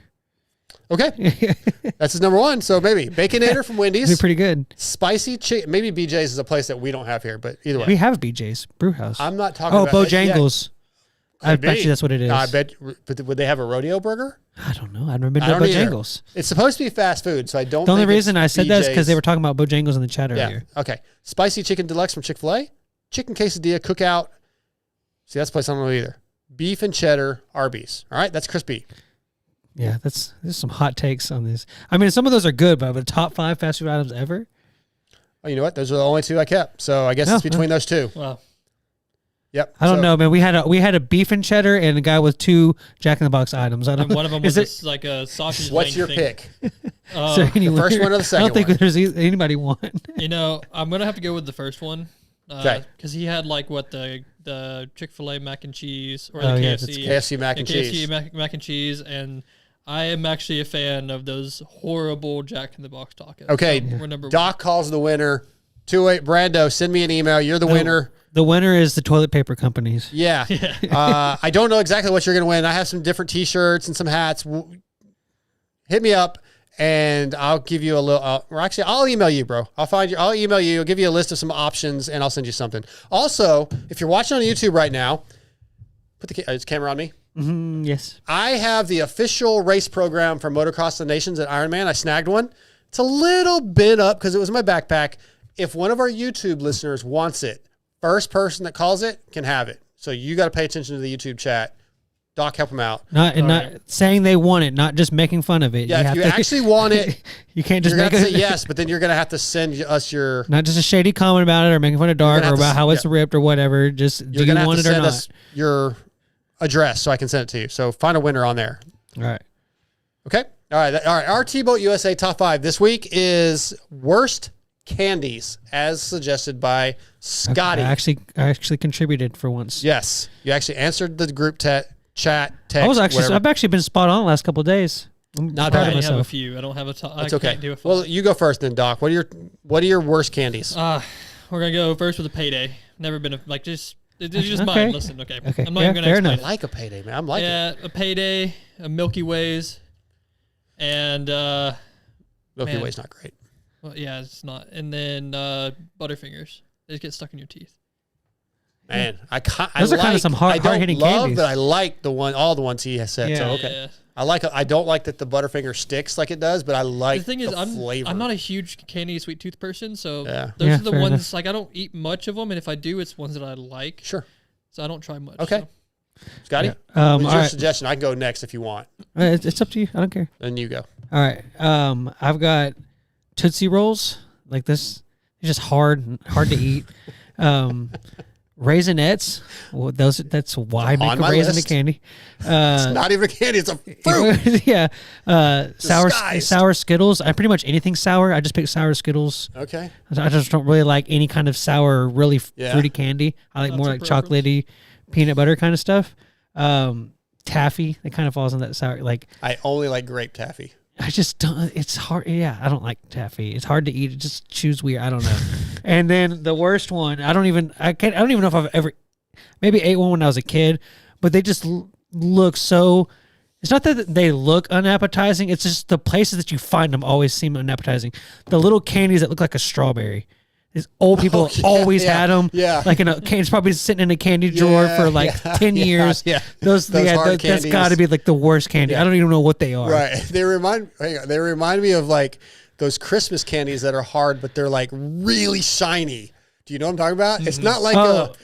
Okay. That's his number 1. So maybe Baconator from Wendy's. They're pretty good. Spicy chicken. Maybe BJ's is a place that we don't have here, but either way. We have BJ's Brewhouse. I'm not talking about Bojangles. I bet you that's what it is. I bet, but would they have a rodeo burger? I don't know. I've never been to Bojangles. It's supposed to be fast food, so I don't. The only think reason I said BJ's. that is because they were talking about Bojangles in the chat earlier. Okay. Spicy chicken deluxe from Chick-fil-A. Chicken quesadilla cookout. See, that's a place I don't know either. Beef and cheddar Arby's. All right, that's crispy. Yeah, there's some hot takes on this. I mean, some of those are good, but the top 5 fast food items ever. Oh, you know what? Those are the only 2 I kept. So I guess it's between those 2. Wow. Yep. I don't know, man. We had a beef and cheddar and a guy with 2 Jack in the Box items. I don't. And one of them was like a sausage. What's your pick? The first one or the second one? I don't think there's anybody one. I'm gonna have to go with the first one. Okay. Because he had like what the Chick-fil-A mac and cheese or Oh, the yeah, KFC. KFC mac and cheese. KFC mac and cheese, and I am actually a fan of those horrible Jack in the Box tacos. Okay, So we're number Doc calls the winner. 28 Brando, send me an email. You're the winner. The winner is the toilet paper companies. Yeah. I don't know exactly what you're going to win. I have some different T-shirts and some hats. Hit me up, and I'll give you a little. Or actually, I'll email you, bro. I'll email you. I'll give you a list of some options, and I'll send you something. Also, if you're watching on YouTube right now, put the camera on me. Yes. I have the official race program for Motocross of the Nations at Ironman. I snagged one. It's a little bit up because it was in my backpack. If one of our YouTube listeners wants it, first person that calls it can have it. So you got to pay attention to the YouTube chat. Doc, help them out. Not saying they want it, not just making fun of it. Yeah, if you actually want it, you can't just you're make gonna it. say yes, but then you're going to have to send us your... Not just a shady comment about it or making fun of Dark or about how it's ripped or whatever. Just do you want it or not? Us your address so I can send it to you. So find a winner on there. All right. Okay. All right. Our T-Boat USA top 5 this week is worst candies, as suggested by Scotty. I actually contributed for once. Yes, you actually answered the group chat text. I've actually been spot on the last couple of days. I'm not proud I of myself. have a few. I don't have a top. It's I okay. can't do a Well, you go first then, Doc. What are your worst candies? We're gonna go first with a payday. Never been it's just mine. Listen, okay. I'm not even gonna fair explain enough. it. I like a payday, man. I'm liking it. A payday, a Milky Ways, and Milky Way's not great. Well, yeah, it's not. And then Butterfingers. They just get stuck in your teeth. Man, those are kind of some hard-hitting candies. But I like all the ones he has said. Yeah. So okay, Yeah. I don't like that the Butterfinger sticks like it does, but I like The thing is, flavor. I'm not a huge candy sweet tooth person, so Yeah. those Yeah, are the fair ones enough. like I don't eat much of them, and if I do, it's ones that I like. Sure. So I don't try much. Okay. so. Scotty, Yeah. what's all your right. suggestion? I can go next if you want. It's up to you. I don't care. Then you go. All right. I've got Tootsie Rolls like this. They're just hard to eat. Raisinets. Well, that's why I make On a my raisin list. a candy. It's not even a candy; it's a fruit. Yeah. Sour Disguised. Skittles. I pretty much anything sour. I just pick sour Skittles. Okay. I just don't really like any kind of sour, really fruity candy. I like more like chocolatey, peanut butter kind of stuff. Taffy. It kind of falls in that sour. Like I only like grape taffy. I just don't. It's hard. Yeah, I don't like taffy. It's hard to eat. It just chews weird. I don't know. And then the worst one. I don't even know if I've ever maybe ate one when I was a kid, but they just look so. It's not that they look unappetizing. It's just the places that you find them always seem unappetizing. The little candies that look like a strawberry. These old people always had them. Yeah. Like it's probably sitting in a candy drawer for like 10 years. Yeah. Those hard that's got to candies. be like the worst candy. I don't even know what they are. Right. They remind me of like those Christmas candies that are hard, but they're like really shiny. Do you know what I'm talking about? It's not like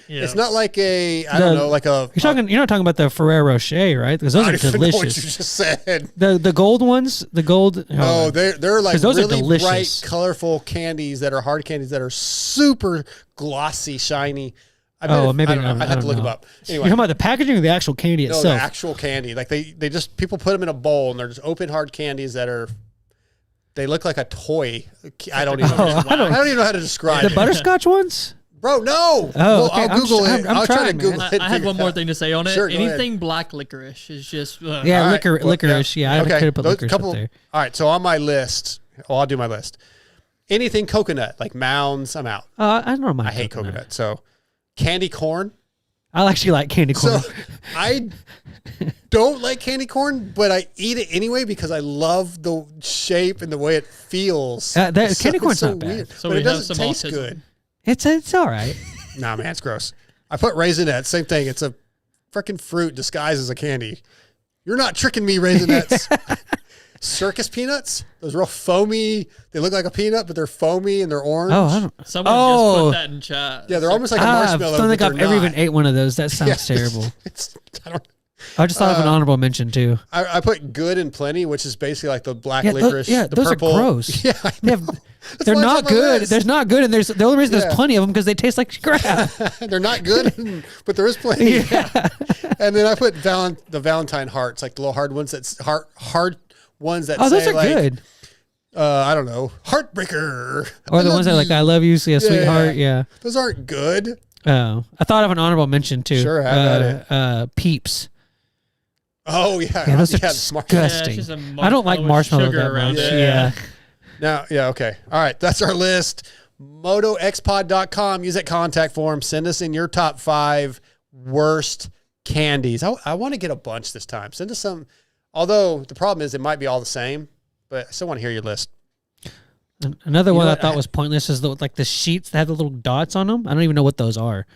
it's not like I don't know, like a. You're not talking about the Ferrero Rocher, right? Because those I are don't even know delicious. what you just said. The gold ones, the gold. No, they're like 'Cause those are really delicious. bright, colorful candies that are hard candies that are super glossy, shiny. Maybe I don't know. I'd have to look them up. Anyway, You're talking about the packaging or the actual candy no, itself? the actual candy. Like they just people put them in a bowl and they're just open hard candies that are. They look like a toy. I don't even. I don't even know how to describe The it. butterscotch ones? Bro, no. Oh, okay. I'll Google it. I'm I'll try to trying, Google man. it. I had one more thing to say on it. Sure, go ahead. Anything black licorice is just Yeah, All right. licorice. Yeah, I could have put licorice up there. All right, so on my list, I'll do my list. Anything coconut, like Mounds, I'm out. I don't mind. I hate coconut. So candy corn. I actually like candy corn. So I don't like candy corn, but I eat it anyway because I love the shape and the way it feels. Candy corn's so not bad. weird. So but we it have doesn't some taste autism. good. It's all right. Nah, man, it's gross. I put Raisinets, same thing. It's a freaking fruit disguised as a candy. You're not tricking me, Raisinets. Circus peanuts, those real foamy. They look like a peanut, but they're foamy and they're orange. Oh, I don't. Someone just put that in chat. Yeah, they're almost like a marshmallow. I don't think but I've they're ever not. even ate one of those. That sounds Yeah, terrible. I I just thought of an honorable mention too. I put Good and Plenty, which is basically like the black Yeah, licorice. the those purple. are gross. Yeah, I know. They're why it's not on my good. list. There's not good, and there's the only reason Yeah. there's plenty of them because they taste like crap. They're not good, but there is plenty. Yeah. And then I put the Valentine hearts, like the little hard ones that's hard ones that Oh, say those are like, good. I don't know, Heartbreaker. Or the ones that are like I love you, Yeah. sweetheart. Yeah. Those aren't good. Oh, I thought of an honorable mention too. Sure, have at it. Peeps. Oh yeah, Yeah, those are Yeah, disgusting. it's just a I don't like marshmallow sugar that around much. it. Yeah. Now, yeah, okay. All right, that's our list. MotoXpod.com. Use that contact form. Send us in your top 5 worst candies. I want to get a bunch this time. Send us some. Although the problem is it might be all the same, but I still want to hear your list. Another one know I what? thought was pointless is the sheets that have the little dots on them. I don't even know what those are.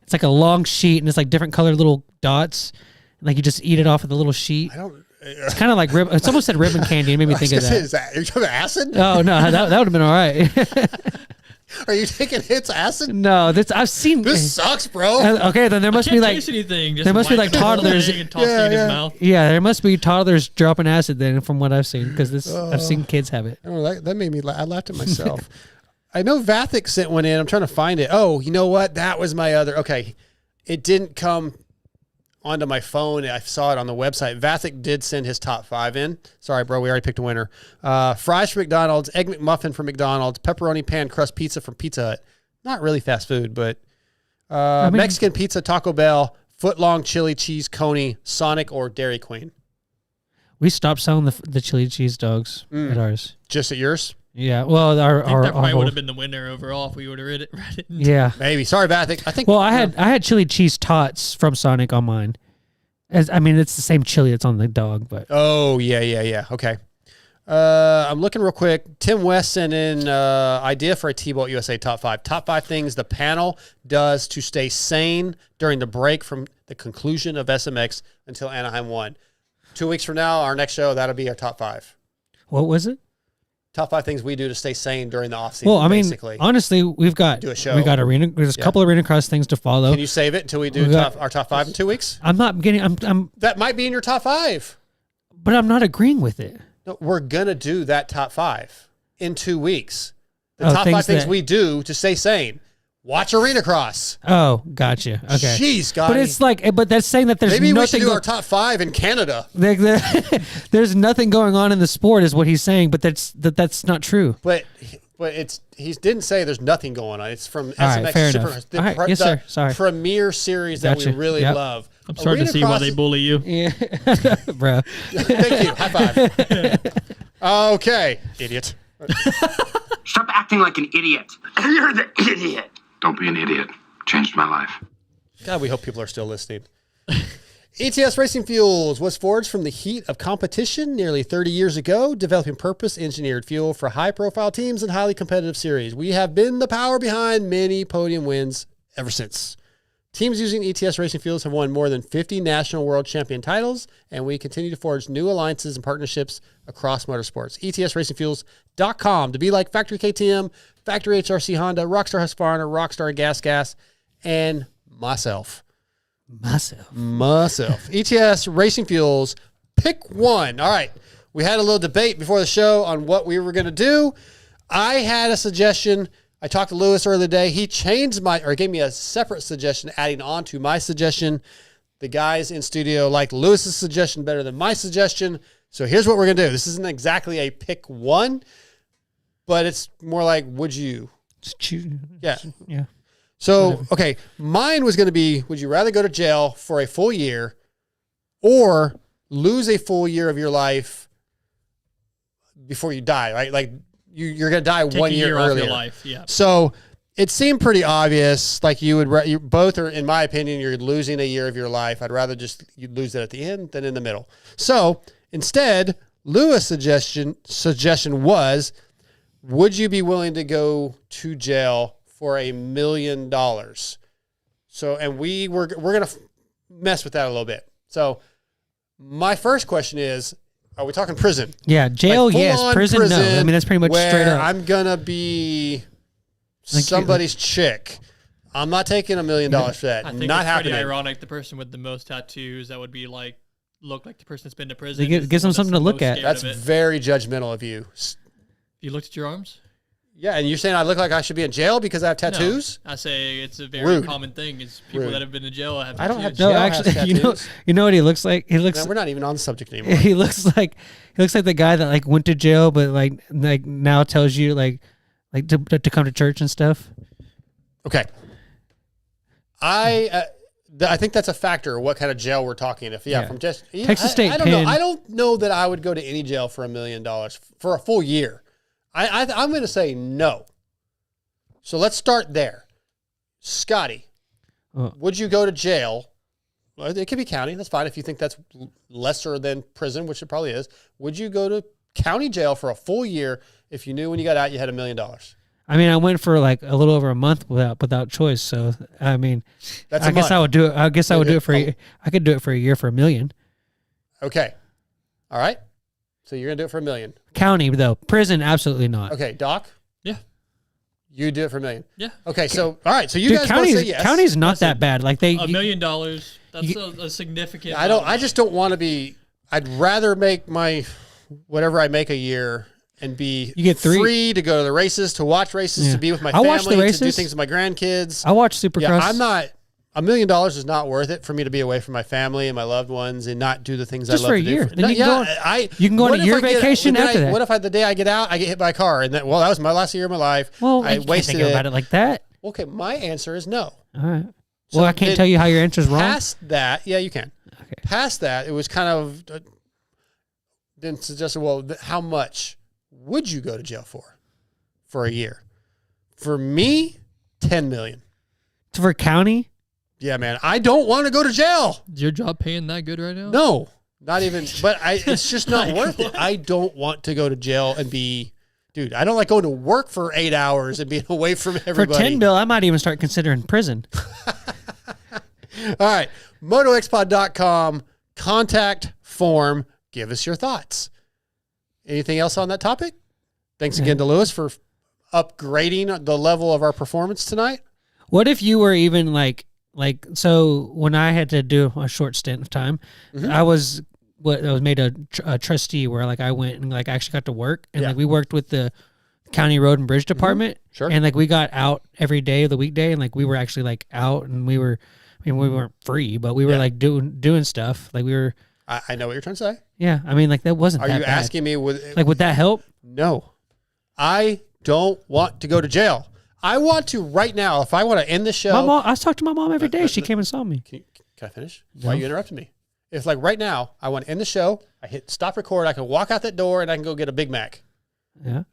It's like a long sheet and it's like different colored little dots. Like you just eat it off of the little sheet. I don't. It's kind of like someone said ribbon candy. It made me think of that. Is that are you talking about acid? Oh no, that would have been all right. Are you taking hits acid? No, I've seen This sucks, bro. Okay, then there must be Can't like taste anything. Just there must be wipe like the whole toddlers. thing and toss it in his mouth. Yeah, there must be toddlers dropping acid then, from what I've seen, because I've seen kids have it. Oh, that made me. I laughed at myself. I know Vathic sent one in. I'm trying to find it. Oh, you know what? That was my other. Okay, it didn't come onto my phone. I saw it on the website. Vathic did send his top 5 in. Sorry, bro. We already picked a winner. Fries from McDonald's, Egg McMuffin from McDonald's, pepperoni pan crust pizza from Pizza Hut. Not really fast food, but Mexican pizza, Taco Bell, footlong chili cheese coney, Sonic, or Dairy Queen. We stopped selling the chili cheese dogs at ours. Just at yours? Yeah. Well, I think that probably whole- would have been the winner overall if we would have read it. Yeah. Maybe. Sorry, Vathic. I think. Well, I had chili cheese tots from Sonic on mine. It's the same chili that's on the dog, but Oh, yeah. Okay. I'm looking real quick. Tim West sent in idea for a T-Bolt USA top 5. Top 5 things the panel does to stay sane during the break from the conclusion of SMX until Anaheim 1. 2 weeks from now, our next show, that'll be our top 5. what was it? Top 5 things we do to stay sane during the off-season, Well, I mean, basically. honestly, we've got Do a show. we got arena. There's a couple arena cross things to follow. Can you save it until we do We got- our top 5 in 2 weeks? I'm not getting. I'm. That might be in your top 5. But I'm not agreeing with it. No, we're going to do that top 5 in 2 weeks. The Oh, top 5 things that- we do to stay sane. Watch Arena Cross. Oh, gotcha. Okay. Jeez, guys. But it's like, but that's saying that there's Maybe we should nothing. do our top 5 in Canada. There's nothing going on in the sport, is what he's saying. But that's not true. But he didn't say there's nothing going on. It's from All right, SMX fair Super, enough. All right, yes, sir. Sorry. premier series that Gotcha. we really Yep. love. I'm starting to see why they bully you. Yeah, bro. Thank you. High 5. Okay, idiot. Stop acting like an idiot. You're the idiot. Don't be an idiot. Changed my life. God, we hope people are still listening. ETS Racing Fuels was forged from the heat of competition nearly 30 years ago, developing purpose-engineered fuel for high-profile teams and highly competitive series. We have been the power behind many podium wins ever since. Teams using ETS Racing Fuels have won more than 50 national world champion titles, and we continue to forge new alliances and partnerships across motorsports. ETSRacingFuels.com to be like Factory KTM, Factory HRC Honda, Rockstar Husqvarna, Rockstar Gas, and myself. ETS Racing Fuels, pick one. All right. We had a little debate before the show on what we were going to do. I had a suggestion. I talked to Lewis earlier today. He changed gave me a separate suggestion, adding on to my suggestion. The guys in studio liked Lewis's suggestion better than my suggestion. So here's what we're going to do. This isn't exactly a pick one, but it's more like, would you? Just choose. Yeah. Yeah. So, okay, mine was going to be, would you rather go to jail for a full year or lose a full year of your life before you die, right? Like you're going to die Take 1 a year year off earlier. your life, yeah. So it seemed pretty obvious. Like you both are, in my opinion, you're losing a year of your life. I'd rather just you lose it at the end than in the middle. So instead, Lewis' suggestion was, would you be willing to go to jail for $1 million? So, and we're going to mess with that a little bit. So my first question is, are we talking prison? Yeah, jail, Like yes. full-on Prison, no. I mean, that's pretty much where straight up. I'm going to be somebody's chick. I'm not taking $1 million for that. I think Not it's happening. pretty ironic. The person with the most tattoos, that would be look like the person that's been to prison. It gives them something to look at. That's very judgmental of you. You looked at your arms? Yeah, and you're saying I look like I should be in jail because I have tattoos? No, I say it's a very Rude. common thing. Is people Rude. that have been to jail have tattoos. I don't have No, jail has actually, tattoos. you know what he looks like? He looks. No, we're not even on the subject anymore. He looks like the guy that like went to jail, but like now tells you like to come to church and stuff. Okay. I think that's a factor. What kind of jail we're talking? If from just Texas State. I don't know. I don't know that I would go to any jail for $1 million for a full year. I'm going to say no. So let's start there. Scotty, would you go to jail? Well, it could be county. That's fine if you think that's lesser than prison, which it probably is. Would you go to county jail for a full year if you knew when you got out you had $1 million? I mean, I went for like a little over a month without choice. So I mean, I guess I would do it. I guess I would do it for. I could do it for a year for $1 million. Okay, all right. So you're gonna do it for $1 million. County though, prison absolutely not. Okay, Doc. Yeah. You do it for $1 million. Yeah. Okay, so all right. So you guys both say yes. County's not that bad. Like $1 million. That's a significant. I just don't want to be. I'd rather make my whatever I make a year. And you get free to go to the races, to watch races, to be with my family, watch the races. To do things with my grandkids. I watch Supercross. Yeah, I'm not. $1 million is not worth it for me to be away from my family and my loved ones and not do the things just I love for a to year. do. Then you can go on a year vacation after that. What if the day I get out, I get hit by a car and that was my last year of my life. Well, I wasted can't think about it like that. Okay, my answer is no. All right. Well, I can't tell you how your answer is wrong. Past that, yeah, you can. Okay. Past that, it was kind of then suggested. Well, how much would you go to jail for a year? For me, $10 million. For county? Yeah, man. I don't want to go to jail. Is your job paying that good right now? No, not even. But it's just not worth it. I don't want to go to jail and be, dude. I don't like going to work for 8 hours and being away from everybody. For $10 million, I might even start considering prison. All right. MotoXpod.com, contact form. Give us your thoughts. Anything else on that topic? Thanks again to Lewis for upgrading the level of our performance tonight. What if you were even so when I had to do a short stint of time, I was made a trustee where I went and actually got to work and we worked with the county road and bridge department. Sure. And we got out every day of the weekday and we were actually out and we weren't free, but we were doing stuff. We were. I know what you're trying to say. Yeah. I mean, that wasn't Are that you bad. asking me would that help? No. I don't want to go to jail. I want to right now. If I want to end the show, My mom, I talk to my mom every day. She came and saw me. Can I finish? No. Why are you interrupting me? It's right now. I want to end the show. I hit stop record. I can walk out that door and I can go get a Big Mac. Yeah.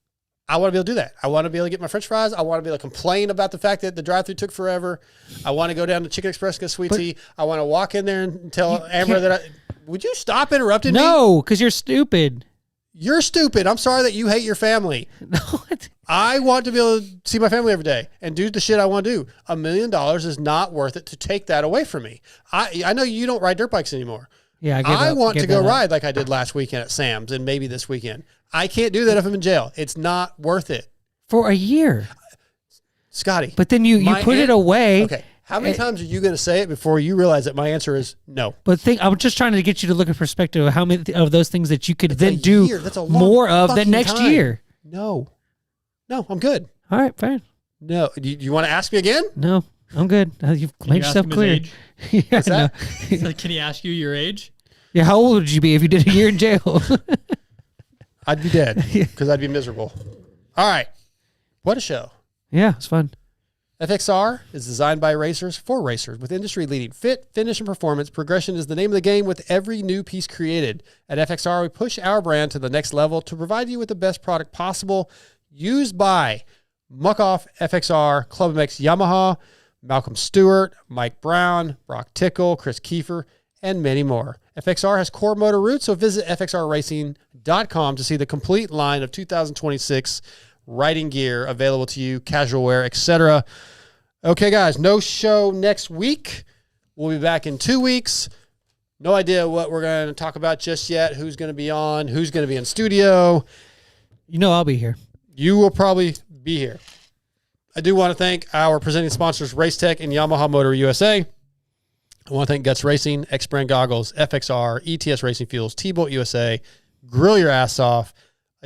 I want to be able to do that. I want to be able to get my French fries. I want to be able to complain about the fact that the drive-thru took forever. I want to go down to Chicken Express and get sweet tea. I want to walk in there and tell Amber that would you stop interrupting me? No, because you're stupid. You're stupid. I'm sorry that you hate your family. No. I want to be able to see my family every day and do the shit I want to do. $1 million is not worth it to take that away from me. I know you don't ride dirt bikes anymore. Yeah, I want to go ride like I did last weekend at Sam's and maybe this weekend. I can't do that if I'm in jail. It's not worth it. For a year. Scotty. But then you put it away. Okay. How many times are you going to say it before you realize that my answer is no? But I'm just trying to get you to look at perspective of how many of those things that you could then do more of the next year. No, I'm good. All right, fine. No, you want to ask me again? No, I'm good. You've made yourself clear. Yeah, what's that? Can he ask you your age? Yeah, how old would you be if you did a year in jail? I'd be dead because I'd be miserable. All right. What a show. Yeah, it's fun. FXR is designed by racers for racers with industry-leading fit, finish, and performance. Progression is the name of the game with every new piece created. At FXR, we push our brand to the next level to provide you with the best product possible. Used by Muck Off, FXR, Club MX Yamaha, Malcolm Stewart, Mike Brown, Brock Tickle, Chris Kiefer, and many more. FXR has core motor roots, so visit fxrracing.com to see the complete line of 2026 riding gear available to you, casual wear, etc. Okay, guys, no show next week. We'll be back in 2 weeks. No idea what we're going to talk about just yet, who's going to be on, who's going to be in studio. I'll be here. You will probably be here. I do want to thank our presenting sponsors, Racetech and Yamaha Motor USA. I want to thank Guts Racing, X-Brand Goggles, FXR, ETS Racing Fuels, T-Bolt USA, Grill Your Ass Off,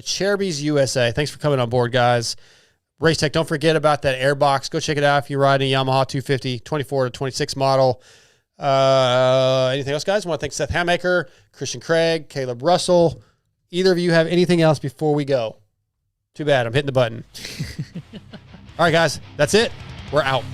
Cherubies USA. Thanks for coming on board, guys. Racetech, don't forget about that airbox. Go check it out if you're riding a Yamaha 250, 24 to 26 model. Anything else, guys? I want to thank Seth Hammaker, Christian Craig, Kailub Russell. Either of you have anything else before we go? Too bad. I'm hitting the button. All right, guys. That's it. We're out.